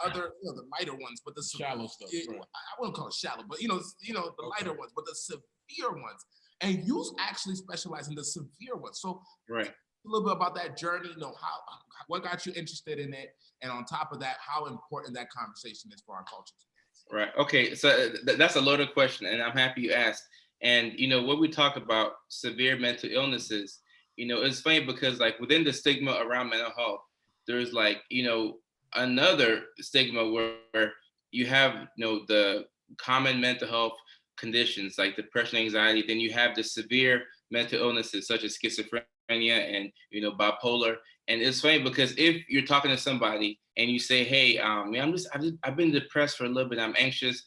Speaker 3: other, the lighter ones, but the
Speaker 2: shallow stuff. Right.
Speaker 3: I wouldn't call it shallow, but the lighter ones, but the severe ones. And you actually specialize in the severe ones. So
Speaker 4: right.
Speaker 3: A little bit about that journey, what got you interested in it, and on top of that, how important that conversation is for our culture today.
Speaker 4: Right. Okay. So that's a loaded question, and I'm happy you asked. And when we talk about severe mental illnesses, it's funny because like within the stigma around mental health, there's like another stigma where you have the common mental health conditions like depression, anxiety. Then you have the severe mental illnesses such as schizophrenia and bipolar. And it's funny because if you're talking to somebody and you say, hey, I've been depressed for a little bit, I'm anxious,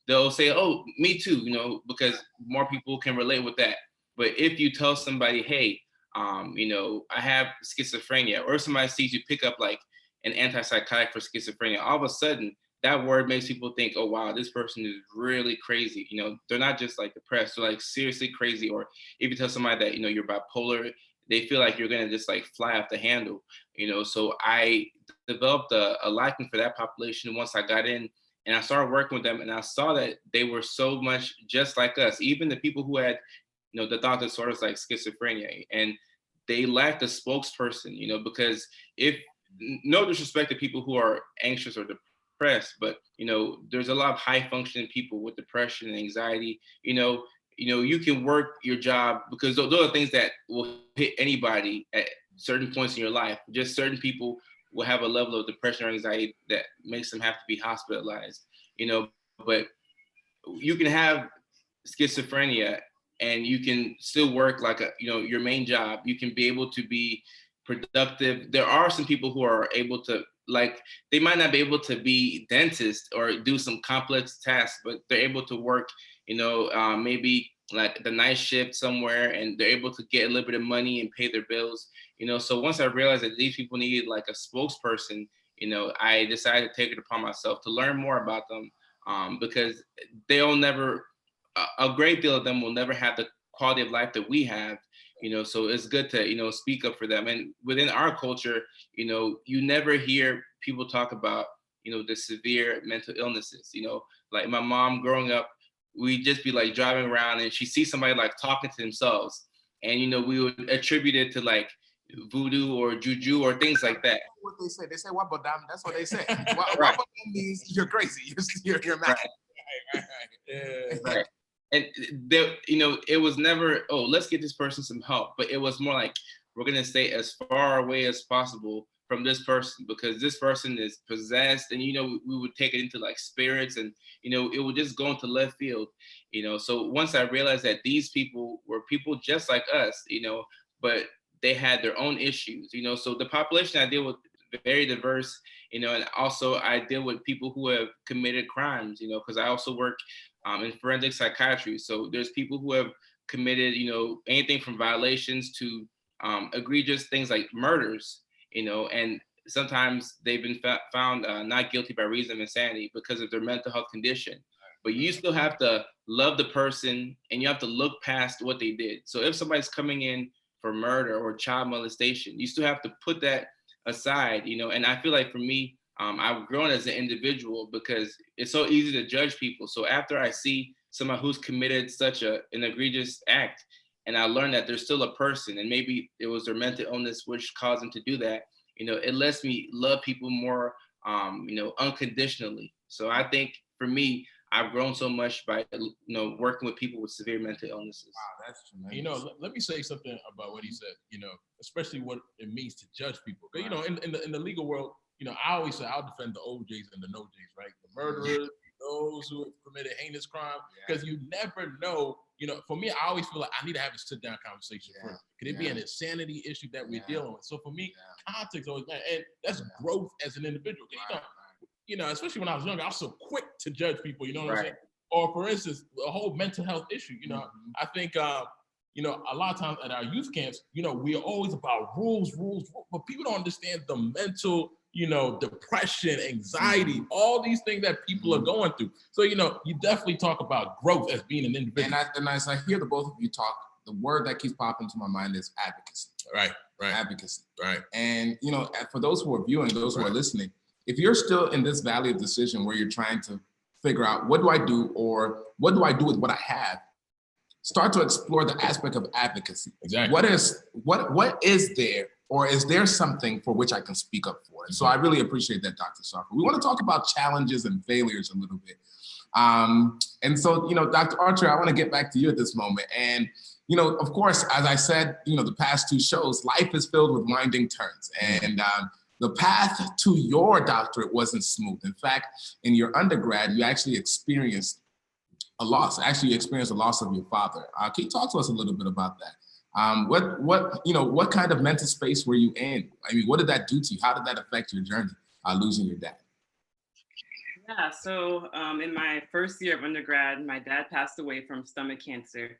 Speaker 4: they'll say, oh, me too, because more people can relate with that. But if you tell somebody, hey, I have schizophrenia, or if somebody sees you pick up like an antipsychotic for schizophrenia, all of a sudden that word makes people think, oh, wow, this person is really crazy. They're not just like depressed, they're like seriously crazy. Or if you tell somebody that, you're bipolar, they feel like you're going to just like fly off the handle, So I developed a liking for that population once I got in, and I started working with them, and I saw that they were so much just like us, even the people who had, the thought disorders like schizophrenia, and they lacked a spokesperson, because if, no disrespect to people who are anxious or depressed, but, there's a lot of high functioning people with depression and anxiety, you can work your job because those are things that will hit anybody at certain points in your life. Just certain people will have a level of depression or anxiety that makes them have to be hospitalized, but you can have schizophrenia and you can still work like your main job. You can be able to be productive. There are some people who are able to, like, they might not be able to be dentists or do some complex tasks, but they're able to work, maybe like the night shift somewhere, and they're able to get a little bit of money and pay their bills, So once I realized that these people needed like a spokesperson, I decided to take it upon myself to learn more about them, because they'll never, a great deal of them will never have the quality of life that we have, so it's good to, speak up for them. And within our culture, you never hear people talk about, the severe mental illnesses, like my mom growing up, we'd just be like driving around and she sees somebody like talking to themselves, and, we would attribute it to like voodoo or juju or things like that.
Speaker 3: What they say, wabadam, that's what they say.
Speaker 4: Right.
Speaker 3: Wabadam means you're crazy, you're mad.
Speaker 2: Right. Yeah.
Speaker 4: Right. And there, it was never, oh, let's get this person some help, but it was more like, we're gonna stay as far away as possible from this person because this person is possessed, and we would take it into like spirits, and it would just go into left field, So once I realized that these people were people just like us, but they had their own issues, So the population I deal with very diverse, and also I deal with people who have committed crimes, because I also work in forensic psychiatry. So there's people who have committed, anything from violations to egregious things like murders, and sometimes they've been found not guilty by reason of insanity because of their mental health condition. But you still have to love the person, and you have to look past what they did. So if somebody's coming in for murder or child molestation, you still have to put that aside, and I feel like for me, I've grown as an individual because it's so easy to judge people. So after I see someone who's committed such an egregious act, and I learned that there's still a person, and maybe it was their mental illness which caused them to do that, it lets me love people more, unconditionally. So I think for me, I've grown so much by, working with people with severe mental illnesses.
Speaker 3: Wow, that's tremendous.
Speaker 2: Let me say something about what he said, especially what it means to judge people. Right. In the legal world, I always say I'll defend the OJs and the no Js, right? The murderers, those who have committed heinous crime, because you never know. For me, I always feel like I need to have a sit-down conversation first. Could it be an insanity issue that we're dealing with? So for me, context always matters, and that's growth as an individual. Especially when I was younger, I was so quick to judge people. You know what I'm saying? Or for instance, a whole mental health issue. I think a lot of times at our youth camps, we're always about rules, but people don't understand the mental depression, anxiety, all these things that people are going through. So, you definitely talk about growth as being an individual.
Speaker 3: And as I hear the both of you talk, the word that keeps popping to my mind is advocacy.
Speaker 2: Right.
Speaker 3: Advocacy.
Speaker 2: Right.
Speaker 3: And, for those who are viewing, those who are listening, if you're still in this valley of decision where you're trying to figure out what do I do or what do I do with what I have, start to explore the aspect of advocacy.
Speaker 2: Exactly.
Speaker 3: What is there, or is there something for which I can speak up for? And so I really appreciate that, Dr. Sarver. We want to talk about challenges and failures a little bit. And so, Dr. Archer, I want to get back to you at this moment. And, of course, as I said, the past 2 shows, life is filled with winding turns. And the path to your doctorate wasn't smooth. In fact, in your undergrad, you actually experienced a loss. Actually, you experienced the loss of your father. Can you talk to us a little bit about that? What kind of mental space were you in? I mean, what did that do to you? How did that affect your journey, losing your dad?
Speaker 5: Yeah, so in my first year of undergrad, my dad passed away from stomach cancer,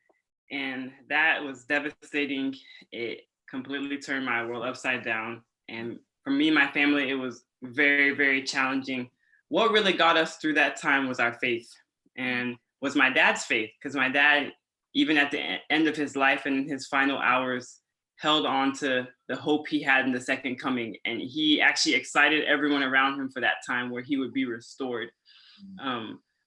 Speaker 5: and that was devastating. It completely turned my world upside down. And for me and my family, it was very, very challenging. What really got us through that time was our faith, and was my dad's faith, because my dad, even at the end of his life and his final hours, held on to the hope he had in the second coming. And he actually excited everyone around him for that time where he would be restored.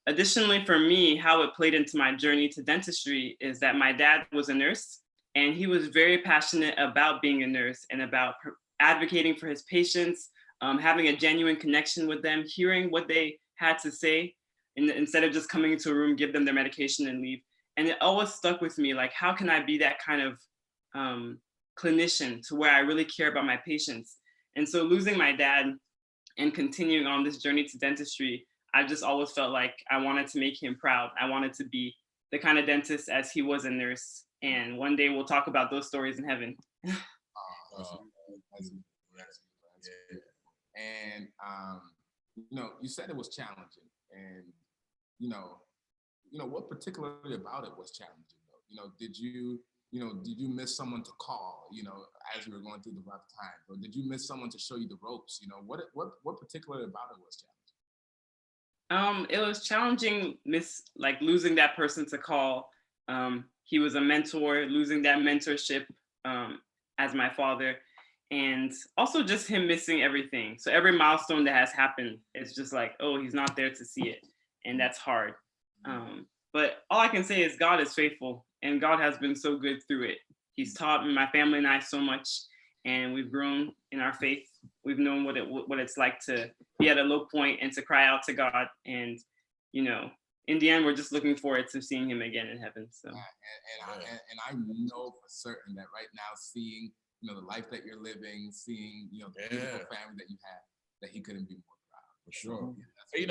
Speaker 5: Additionally, for me, how it played into my journey to dentistry is that my dad was a nurse, and he was very passionate about being a nurse and about advocating for his patients, having a genuine connection with them, hearing what they had to say, and instead of just coming into a room, give them their medication and leave. And it always stuck with me, like, how can I be that kind of clinician to where I really care about my patients? And so losing my dad and continuing on this journey to dentistry, I just always felt like I wanted to make him proud. I wanted to be the kind of dentist as he was a nurse. And one day we'll talk about those stories in heaven.
Speaker 3: And, you said it was challenging, and, what particularly about it was challenging though? Did you miss someone to call, as you were going through the rough times, or did you miss someone to show you the ropes? What particularly about it was challenging?
Speaker 5: It was challenging, losing that person to call. He was a mentor, losing that mentorship as my father, and also just him missing everything. So every milestone that has happened, it's just like, oh, he's not there to see it, and that's hard. But all I can say is God is faithful, and God has been so good through it. He's taught my family and I so much, and we've grown in our faith. We've known what it's like to be at a low point and to cry out to God. And, in the end, we're just looking forward to seeing him again in heaven. So,
Speaker 3: and I know for certain that right now, seeing, the life that you're living, seeing, the beautiful family that you have, that he couldn't be more proud.
Speaker 2: For sure.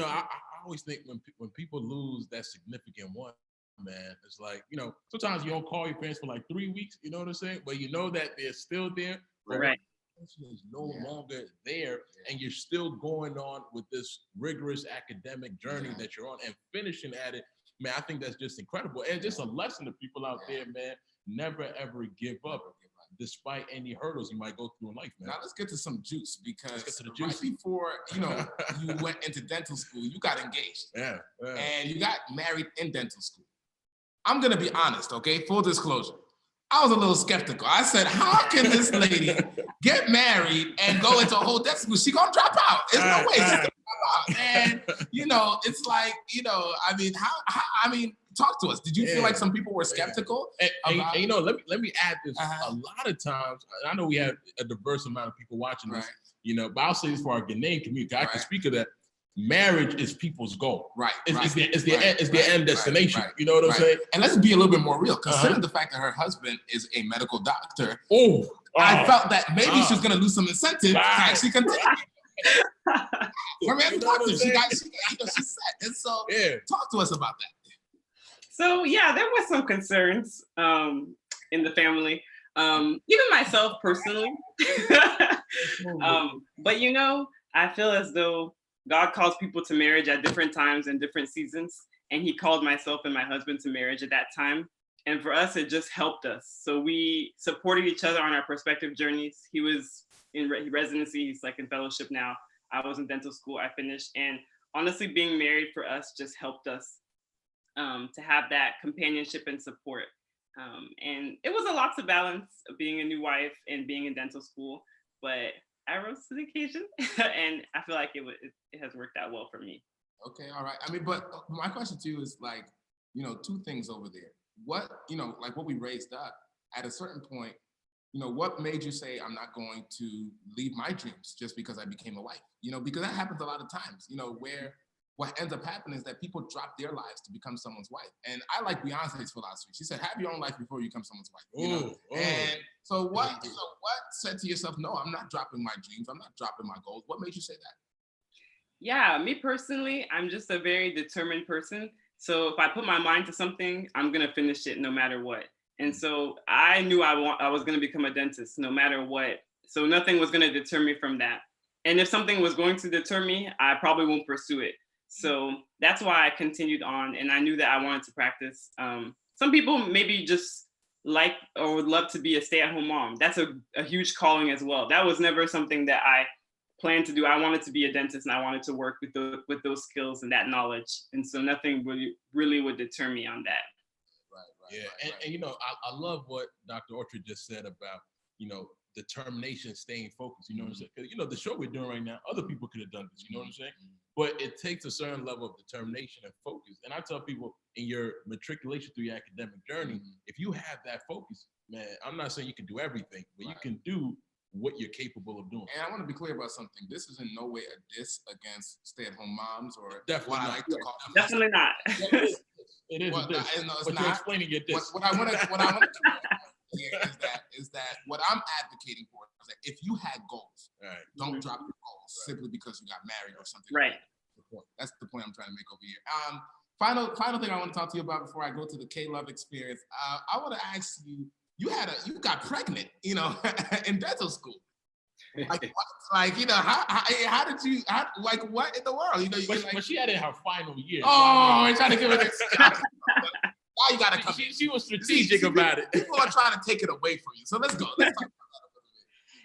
Speaker 2: I always think when people lose that significant one, man, it's like, sometimes you don't call your parents for like 3 weeks, you know what I'm saying? But you know that they're still there.
Speaker 5: Right.
Speaker 2: Is no longer there, and you're still going on with this rigorous academic journey that you're on and finishing at it. Man, I think that's just incredible. And just a lesson to people out there, man. Never ever give up, despite any hurdles you might go through in life, man.
Speaker 3: Now let's get to some juice, because right before you went into dental school, you got engaged.
Speaker 2: Yeah.
Speaker 3: And you got married in dental school. I'm gonna be honest, okay? Full disclosure. I was a little skeptical. I said, how can this lady get married and go into a whole dental school? She gonna drop out. There's no way she's gonna drop out. And it's like, I mean, talk to us. Did you feel like some people were skeptical?
Speaker 2: And let me add this. A lot of times, I know we have a diverse amount of people watching this, but I'll say this for our Ghanaian community. I can speak of that. Marriage is people's goal. Right. It's the end destination. Right. You know what I'm saying?
Speaker 3: And let's be a little bit more real. Considering the fact that her husband is a medical doctor, I felt that maybe she was going to lose some incentive to actually continue. Her medical doctor, she said. And so, talk to us about that.
Speaker 5: So there were some concerns in the family, even myself personally. But I feel as though God calls people to marriage at different times and different seasons. And he called myself and my husband to marriage at that time. And for us, it just helped us. So we supported each other on our prospective journeys. He was in residency, he's like in fellowship now. I was in dental school, I finished. And honestly, being married for us just helped us to have that companionship and support. And it was a lot to balance, being a new wife and being in dental school, but I rose to the occasion and I feel like it has worked out well for me.
Speaker 3: Okay, all right. I mean, but my question to you is like, you know, two things over there. What, you know, like what we raised up at a certain point, you know, what made you say, I'm not going to leave my dreams just because I became a wife? You know, because that happens a lot of times, you know, where what ends up happening is that people drop their lives to become someone's wife. And I like Beyonce's philosophy. She said, have your own life before you become someone's wife. You know? And so what said to yourself, no, I'm not dropping my dreams. I'm not dropping my goals. What made you say that?
Speaker 5: Yeah, me personally, I'm just a very determined person. So if I put my mind to something, I'm gonna finish it no matter what. And so I knew I was gonna become a dentist no matter what. So nothing was gonna deter me from that. And if something was going to deter me, I probably won't pursue it. So that's why I continued on, and I knew that I wanted to practice. Some people maybe just like or would love to be a stay-at-home mom. That's a huge calling as well. That was never something that I planned to do. I wanted to be a dentist, and I wanted to work with those skills and that knowledge. And so nothing really would deter me on that.
Speaker 2: And you know, I love what Dr. Orchard just said about, you know, determination, staying focused. You know what I'm saying? Because, you know, the show we're doing right now, other people could have done this. You know what I'm saying? But it takes a certain level of determination and focus. And I tell people, in your matriculation through your academic journey, if you have that focus, man, I'm not saying you can do everything, but you can do what you're capable of doing.
Speaker 3: And I want to be clear about something. This is in no way a diss against stay-at-home moms or
Speaker 2: Definitely
Speaker 3: what
Speaker 2: not.
Speaker 3: I like to call them.
Speaker 5: Definitely not.
Speaker 2: It is
Speaker 3: Well,
Speaker 2: a diss.
Speaker 3: no, it's
Speaker 2: but
Speaker 3: not.
Speaker 2: you're explaining your diss.
Speaker 3: What I want to here is that what I'm advocating for is that if you had goals, don't drop your goals simply because you got married or something.
Speaker 5: Right.
Speaker 3: That's the point I'm trying to make over here. Final thing I want to talk to you about before I go to the K-Love experience. I want to ask you, you got pregnant, you know, in dental school. Like you know, how did you, like, what in the world? You know,
Speaker 2: but she had it in her final year.
Speaker 3: Oh, we're trying to give it a now you gotta come.
Speaker 2: She was strategic about it.
Speaker 3: People are trying to take it away from you. So let's go. Let's talk about that a little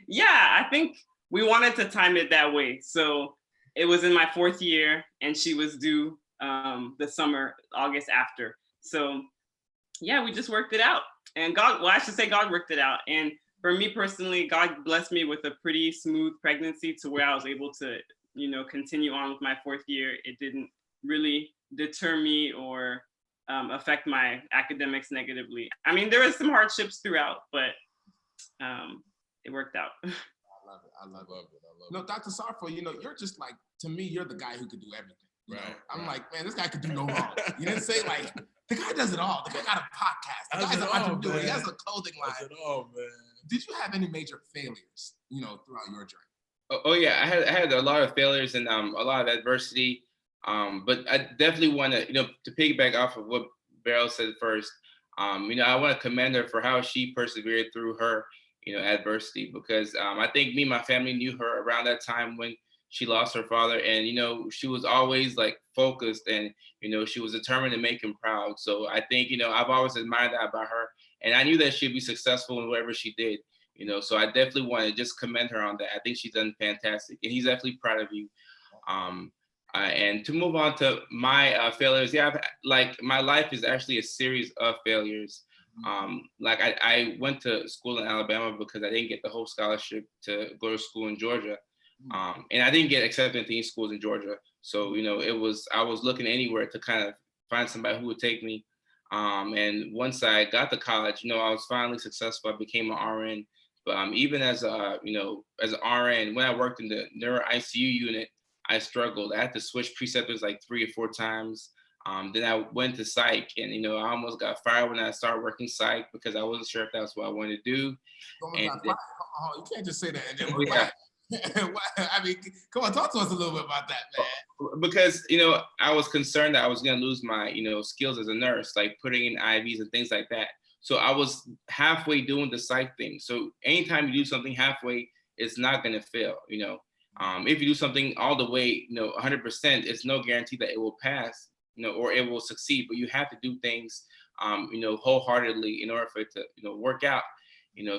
Speaker 3: bit.
Speaker 5: Yeah, I think we wanted to time it that way. So it was in my 4th year, and she was due the summer, August after. So yeah, we just worked it out. And God worked it out. And for me personally, God blessed me with a pretty smooth pregnancy to where I was able to, you know, continue on with my 4th year. It didn't really deter me or affect my academics negatively. I mean, there was some hardships throughout, but it worked out.
Speaker 3: I love it. No, Dr. Sarfo, you know, you're just like, to me, you're the guy who could do everything. You know? I'm like, man, this guy could do no wrong. You didn't say like, the guy does it all. The guy got a podcast. The guy's an entrepreneur. He has a clothing line.
Speaker 2: Does it all, man.
Speaker 3: Did you have any major failures, you know, throughout your journey?
Speaker 4: Oh yeah, I had a lot of failures and a lot of adversity. But I definitely want to, you know, to piggyback off of what Beryl said first. You know, I want to commend her for how she persevered through her, you know, adversity, because I think me and my family knew her around that time when she lost her father, and you know, she was always like focused, and you know, she was determined to make him proud. So I think, you know, I've always admired that about her, and I knew that she'd be successful in whatever she did. You know, so I definitely want to just commend her on that. I think she's done fantastic, and he's definitely proud of you. And to move on to my failures, yeah, like my life is actually a series of failures. Like I went to school in Alabama because I didn't get the whole scholarship to go to school in Georgia. And I didn't get accepted into any schools in Georgia. So, you know, I was looking anywhere to kind of find somebody who would take me. And once I got to college, you know, I was finally successful. I became an RN. But even as you know, as an RN, when I worked in the neuro ICU unit, I struggled. I had to switch preceptors like 3 or 4 times. Then I went to psych, and you know, I almost got fired when I started working psych because I wasn't sure if that's what I wanted to do.
Speaker 3: You can't just say that and then we're back. I mean, come on, talk to us a little bit about that, man.
Speaker 4: Because, you know, I was concerned that I was going to lose my, you know, skills as a nurse, like putting in IVs and things like that. So I was halfway doing the psych thing. So anytime you do something halfway, it's not going to fail, you know. If you do something all the way, you know, 100%, it's no guarantee that it will pass, or it will succeed. But you have to do things, wholeheartedly in order for it to, work out.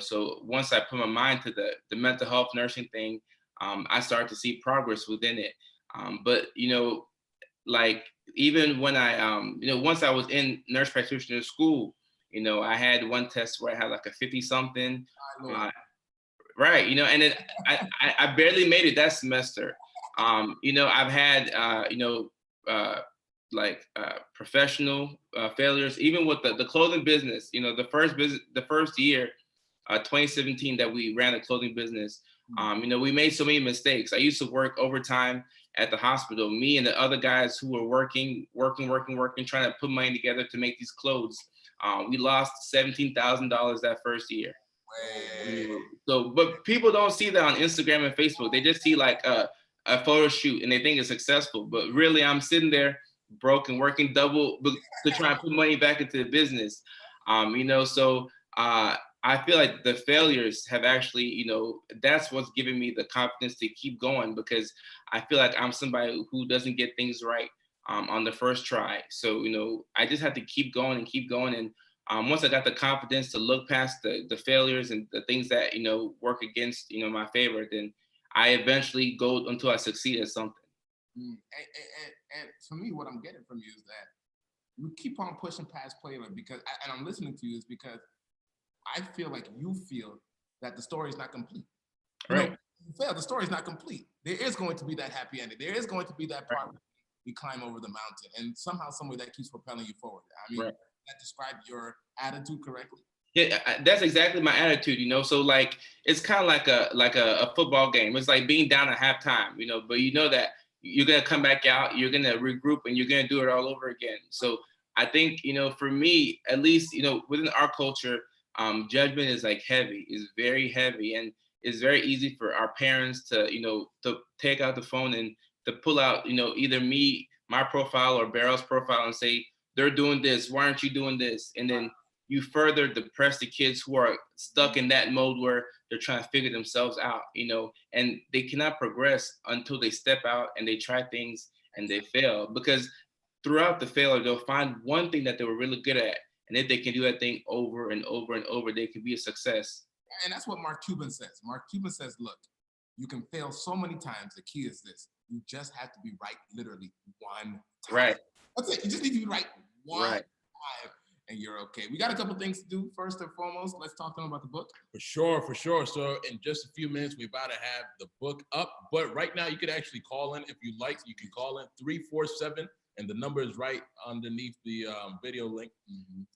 Speaker 4: So once I put my mind to the mental health nursing thing, I started to see progress within it. But like even when I, once I was in nurse practitioner school, I had one test where I had like a 50 something, right. And then I barely made it that semester. I've had, professional failures, even with the clothing business. The first year, 2017, that we ran the clothing business. We made so many mistakes. I used to work overtime at the hospital. Me and the other guys who were working, trying to put money together to make these clothes. We lost $17,000 that first year. So, but people don't see that on Instagram and Facebook. They just see like a photo shoot and they think it's successful. But really, I'm sitting there broke and working double to try and put money back into the business. So I feel like the failures have actually, that's what's giving me the confidence to keep going, because I feel like I'm somebody who doesn't get things right on the first try. So, I just have to keep going and keep going. And once I got the confidence to look past the failures and the things that, work against, my favor, then I eventually go until I succeed at something.
Speaker 3: And for me, what I'm getting from you is that you keep on pushing past failure, because, and I'm listening to you, is because I feel like you feel that the story is not complete.
Speaker 4: Right.
Speaker 3: You fail, the story is not complete. There is going to be that happy ending. There is going to be that part where we climb over the mountain, and somehow, some way that keeps propelling you forward. I mean, that described your attitude correctly?
Speaker 4: Yeah, that's exactly my attitude, So like, it's kind of like a football game. It's like being down at halftime, but that you're going to come back out, you're going to regroup, and you're going to do it all over again. So I think, for me, at least, within our culture, judgment is like heavy, is very heavy. And it's very easy for our parents to, to take out the phone and to pull out, either my profile or Barrel's profile and say, they're doing this, why aren't you doing this? And then you further depress the kids who are stuck in that mode where they're trying to figure themselves out, and they cannot progress until they step out and they try things and they fail. Because throughout the failure, they'll find one thing that they were really good at. And if they can do that thing over and over and over, they can be a success.
Speaker 3: And that's what Mark Cuban says. Mark Cuban says, look, you can fail so many times. The key is this: you just have to be right literally one time.
Speaker 4: Right.
Speaker 3: That's it. You just need to be right one
Speaker 4: time.
Speaker 3: And you're okay. We got a couple things to do. First and foremost, let's talk to them about the book.
Speaker 2: For sure. So in just a few minutes, we're about to have the book up. But right now, you could actually call in if you like. You can call in 347, and the number is right underneath the video link.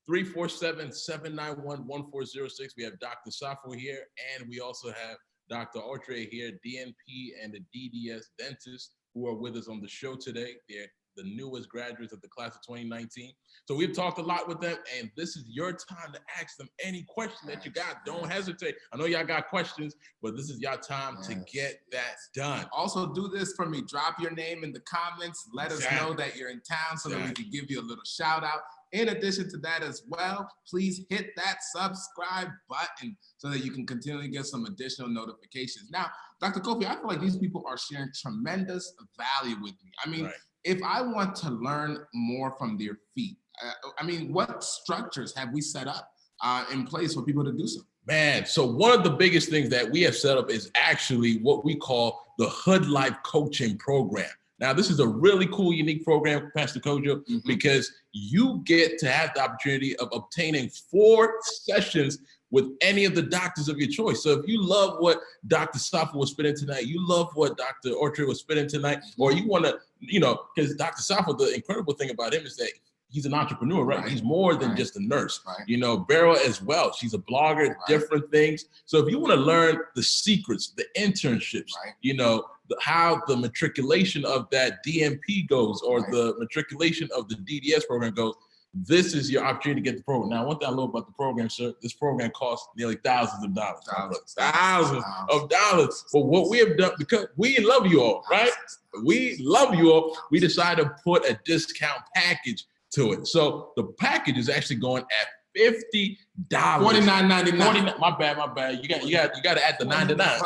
Speaker 2: 347-791-1406. We have Dr. Safo here, and we also have Dr. Autry here, DNP and the DDS dentist, who are with us on the show today. They're the newest graduates of the class of 2019. So we've talked a lot with them, and this is your time to ask them any question that you got. Don't hesitate. I know y'all got questions, but this is your time to get that done.
Speaker 3: Also, do this for me. Drop your name in the comments. Let us know that you're in town so that we can give you a little shout out. In addition to that as well, please hit that subscribe button so that you can continually get some additional notifications. Now, Dr. Kofi, I feel like these people are sharing tremendous value with me. I mean, if I want to learn more from their feet, what structures have we set up in place for people to do so?
Speaker 2: Man, so one of the biggest things that we have set up is actually what we call the Hoodlyfe coaching program. Now, this is a really cool, unique program, Pastor Kojo, because you get to have the opportunity of obtaining 4 sessions with any of the doctors of your choice. So if you love what Dr. Safo was spitting tonight, you love what Dr. Autry was spitting tonight, or you want to, because Dr. Safo, the incredible thing about him is that he's an entrepreneur, right? He's more than just a nurse. Beryl as well. She's a blogger, different things. So if you want to learn the secrets, the internships, how the matriculation of that DMP goes, or the matriculation of the DDS program goes, this is your opportunity to get the program. Now, one thing I love about the program, sir, this program costs nearly thousands of dollars. Thousands of dollars. But what we have done, because we love you all, right? We love you all. We decided to put a discount package to it. So the package is actually going at $50.
Speaker 3: $49.99.
Speaker 2: My bad. You got to add the 99.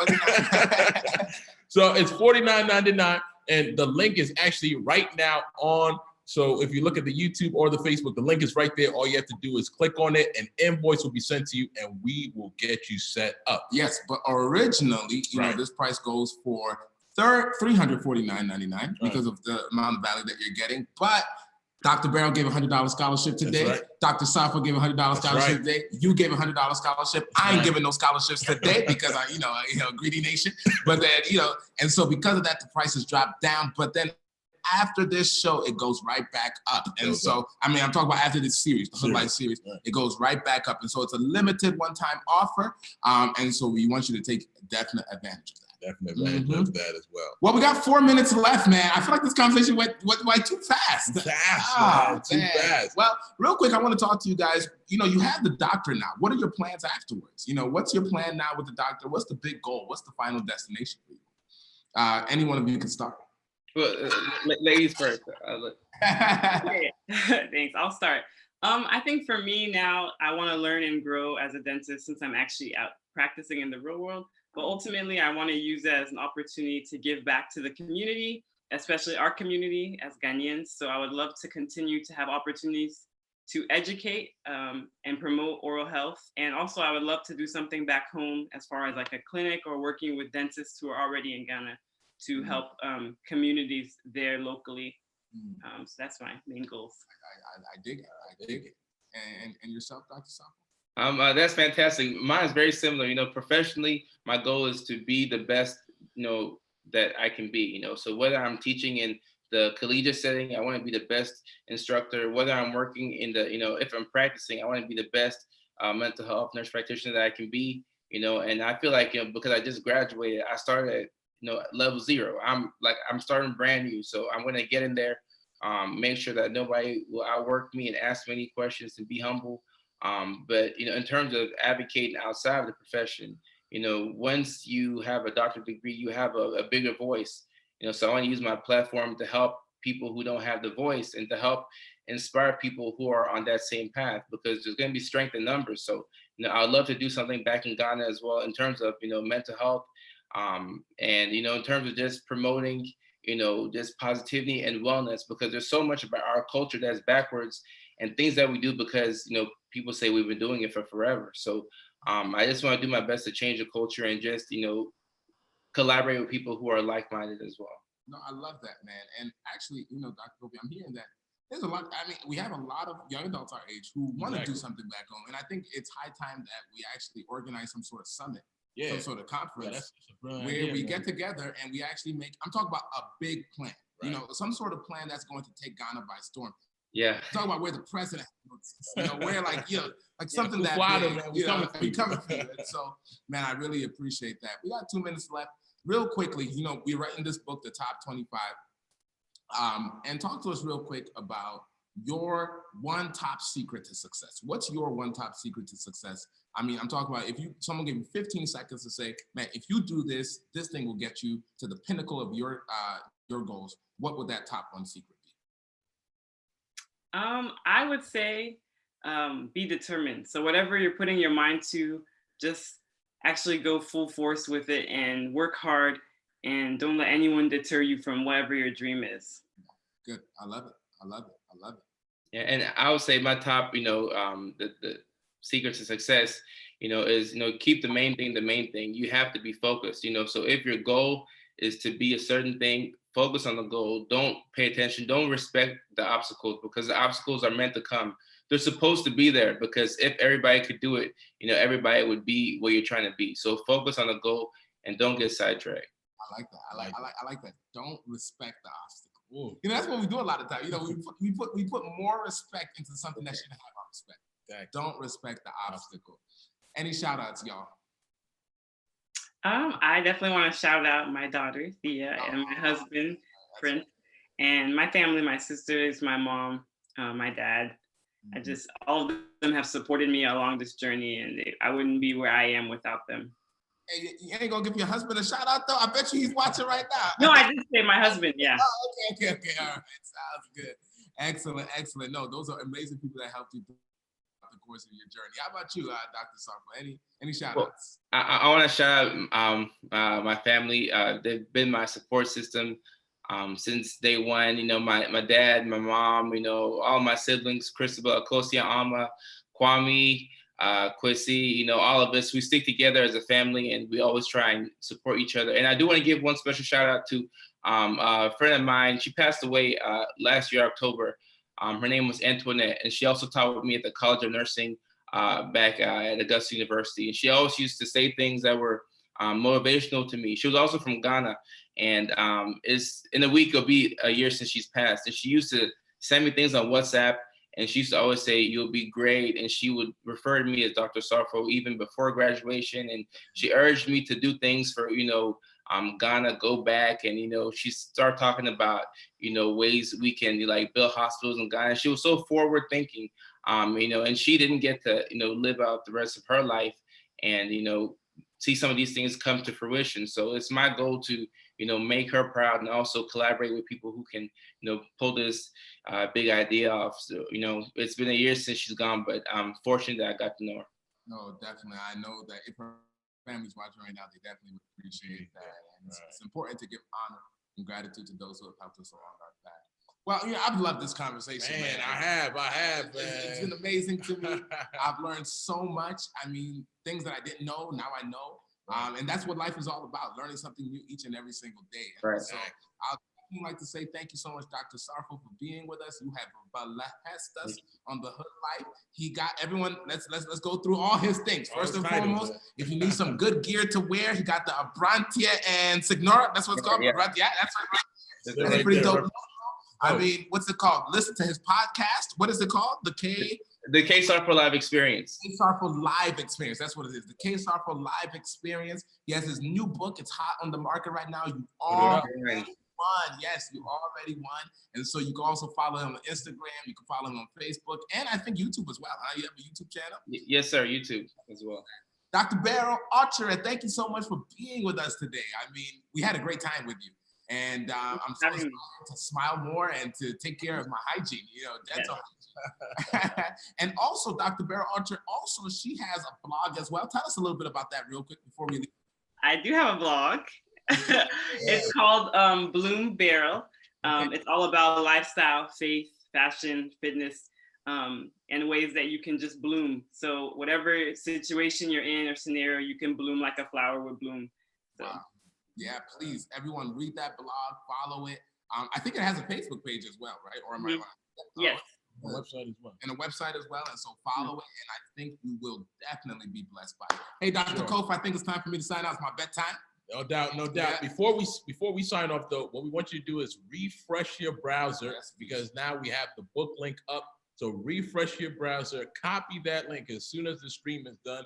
Speaker 2: So it's $49.99, and the link is actually right now on So if you look at the YouTube or the Facebook, the link is right there. All you have to do is click on it, an invoice will be sent to you, and we will get you set up.
Speaker 3: Yes, but originally, you know, this price goes for $349.99 because of the amount of value that you're getting. But Dr. Barrow gave a $100 scholarship today. Dr. Safa gave a $100 scholarship today. You gave a $100 scholarship. I ain't giving no scholarships today because I, you know, greedy nation. But then, you know, and so because of that, the prices dropped down. But then after this show, it goes right back up. And so, I mean, I'm talking about after this series, the Hoodlyfe series, it goes right back up. And so it's a limited one-time offer. And so we want you to take definite advantage of that.
Speaker 2: Definitely advantage of that as well.
Speaker 3: Well, we got 4 minutes left, man. I feel like this conversation went too fast.
Speaker 2: Too fast.
Speaker 3: Well, real quick, I want to talk to you guys. You know, you have the doctor now. What are your plans afterwards? You know, what's your plan now with the doctor? What's the big goal? What's the final destination for you? Any one of you can start.
Speaker 4: Well, ladies first.
Speaker 5: Thanks. I'll start. I think for me now, I want to learn and grow as a dentist since I'm actually out practicing in the real world. But ultimately, I want to use it as an opportunity to give back to the community, especially our community as Ghanaians. So I would love to continue to have opportunities to educate and promote oral health. And also, I would love to do something back home as far as like a clinic or working with dentists who are already in Ghana to help communities there locally. So that's my main goals.
Speaker 3: I dig it. And yourself, Dr. Safa?
Speaker 4: That's fantastic. Mine is very similar. You know, professionally, my goal is to be the best, you know, that I can be, you know. So whether I'm teaching in the collegiate setting, I want to be the best instructor. Whether I'm working in the, you know, if I'm practicing, I want to be the best mental health nurse practitioner that I can be, you know. And I feel like, you know, because I just graduated, I started at, you know, level 0. I'm starting brand new. So I'm going to get in there, make sure that nobody will outwork me and ask me any questions and be humble. But, you know, in terms of advocating outside of the profession, you know, once you have a doctorate degree, you have a bigger voice, you know, so I want to use my platform to help people who don't have the voice and to help inspire people who are on that same path, because there's going to be strength in numbers. So, you know, I'd love to do something back in Ghana as well in terms of, you know, mental health, and, you know, in terms of just promoting, you know, just positivity and wellness, because there's so much about our culture that's backwards and things that we do because, you know, people say we've been doing it for forever. So I just want to do my best to change the culture and just, you know, collaborate with people who are like-minded as well.
Speaker 3: No, I love that, man. And actually, you know, Dr. Gopi, I'm hearing that there's a lot. I mean, we have a lot of young adults our age who want to do something back home. And I think it's high time that we actually organize some sort of summit, some sort of conference where we get together and we actually make, I'm talking about a big plan, you know, some sort of plan that's going to take Ghana by storm.
Speaker 4: Yeah.
Speaker 3: Talk about where the president, you know, where like, you know, like something that big,
Speaker 2: man,
Speaker 3: you know, we coming for you. And so, man, I really appreciate that. We got 2 minutes left. Real quickly, you know, we're writing this book, The Top 25. And talk to us real quick about your one top secret to success. What's your one top secret to success? I mean, I'm talking about if someone gave you 15 seconds to say, man, if you do this, this thing will get you to the pinnacle of your goals. What would that top one secret be?
Speaker 5: I would say be determined. So whatever you're putting your mind to, just actually go full force with it and work hard, and don't let anyone deter you from whatever your dream is.
Speaker 3: Good. I love it.
Speaker 4: Yeah, and I would say my top, you know, the secret to success, you know, is, you know, keep the main thing the main thing. You have to be focused, you know. So if your goal is to be a certain thing, focus on the goal. Don't pay attention. Don't respect the obstacles, because the obstacles are meant to come. They're supposed to be there, because if everybody could do it, you know, everybody would be where you're trying to be. So focus on the goal and don't get sidetracked.
Speaker 3: I like that. I like that. Don't respect the obstacle. Ooh. You know, that's what we do a lot of times. You know, we put more respect into something that shouldn't have our respect. Exactly. Don't respect the obstacle. Any shout outs, y'all?
Speaker 5: I definitely want to shout out my daughter, Thea, and my husband, Prince, and my family, my sisters, my mom, my dad. All of them have supported me along this journey, and I wouldn't be where I am without them.
Speaker 3: Hey, you ain't gonna give your husband a shout out though? I bet you he's watching right now.
Speaker 5: No, I didn't say my husband, yeah.
Speaker 3: Oh, okay. All right, sounds good. Excellent. No, those are amazing people that helped you throughout the course of your journey. How about you, Dr. Safa? Any shout outs?
Speaker 4: I want to shout out my family. They've been my support system since day one. You know, my dad, my mom, you know, all my siblings, Christabel, Akosia, Alma, Kwame, Quissy, you know, all of us, we stick together as a family, and we always try and support each other. And I do want to give one special shout out to a friend of mine. She passed away last year, October. Her name was Antoinette, and she also taught with me at the College of Nursing back at Augusta University. And she always used to say things that were motivational to me. She was also from Ghana, and it's in a week it'll be a year since she's passed. And she used to send me things on WhatsApp, and she used to always say, "You'll be great." And she would refer to me as Dr. Sarfo even before graduation. And she urged me to do things for, you know, Ghana, go back. And, you know, she started talking about, you know, ways we can like build hospitals in Ghana. She was so forward thinking, you know, and she didn't get to, you know, live out the rest of her life and, you know, see some of these things come to fruition. So it's my goal to, you know, make her proud and also collaborate with people who can, you know, pull this big idea off. So, you know, it's been a year since she's gone, but I'm fortunate that I got to know her.
Speaker 3: No, definitely. I know that if her family's watching right now, they definitely would appreciate that. And it's important to give honor and gratitude to those who have helped us along our path. Well, you know, I've loved this conversation, man.
Speaker 2: I have, man.
Speaker 3: It's been amazing to me. I've learned so much. I mean, things that I didn't know, now I know. And that's what life is all about, learning something new each and every single day.
Speaker 4: Right.
Speaker 3: So I'd like to say thank you so much, Dr. Sarfo, for being with us. You have blessed us on the Hoodlyfe. He got everyone, let's go through all his things. First and foremost, if you need some good gear to wear, he got the Abrantia and Signora. That's what it's called.
Speaker 4: Yeah.
Speaker 3: Abrantia. That's right. That's pretty dope. I mean, what's it called? Listen to his podcast. What is it called? The K
Speaker 4: Sarfo Live Experience.
Speaker 3: K Sarfo Live Experience. That's what it is. The K Sarfo Live Experience. He has his new book. It's hot on the market right now. You already won. Yes, you already won. And so you can also follow him on Instagram. You can follow him on Facebook, and I think YouTube as well. You have a YouTube channel?
Speaker 4: Yes, sir. YouTube as well.
Speaker 3: Dr. Beryl Archer, thank you so much for being with us today. I mean, we had a great time with you. And I'm so excited to smile more and to take care of my hygiene, you know, dental hygiene. And also, Dr. Beryl Archer, also, she has a blog as well. Tell us a little bit about that real quick before we leave.
Speaker 5: I do have a blog. It's called Bloom Beryl. It's all about lifestyle, faith, fashion, fitness, and ways that you can just bloom. So whatever situation you're in or scenario, you can bloom like a flower would bloom. So.
Speaker 3: Wow. Yeah, please, everyone read that blog, follow it. I think it has a Facebook page as well, right? Or am I wrong?
Speaker 5: Yes.
Speaker 2: A website as well.
Speaker 3: And a website as well. And so follow it, and I think you will definitely be blessed by it. Hey, Dr. Kof, I think it's time for me to sign out. It's my bedtime.
Speaker 2: No doubt, no doubt.
Speaker 3: Yeah.
Speaker 2: Before we sign off, though, what we want you to do is refresh your browser, because now we have the book link up. So refresh your browser, copy that link as soon as the stream is done.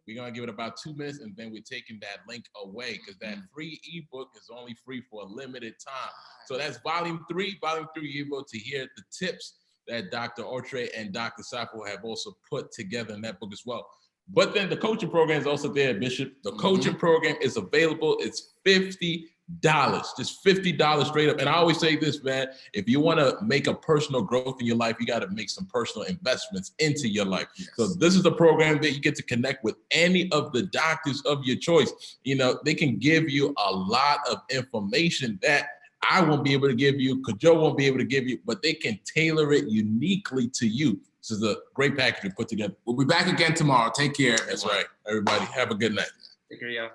Speaker 2: We're gonna give it about 2 minutes, and then we're taking that link away, because that free ebook is only free for a limited time. So that's volume 3 ebook, to hear the tips that Dr. Archer and Dr. Sarfo have also put together in that book as well. But then the coaching program is also there, Bishop. The coaching program is available. It's $50, just $50 straight up. And I always say this, man, if you want to make a personal growth in your life, you got to make some personal investments into your life. Yes. So this is a program that you get to connect with any of the doctors of your choice. You know, they can give you a lot of information that I won't be able to give you, Kajo won't be able to give you, but they can tailor it uniquely to you. This is a great package to put together.
Speaker 3: We'll be back again tomorrow. Take care.
Speaker 2: That's right. Everybody, have a good night.
Speaker 4: Take care, y'all.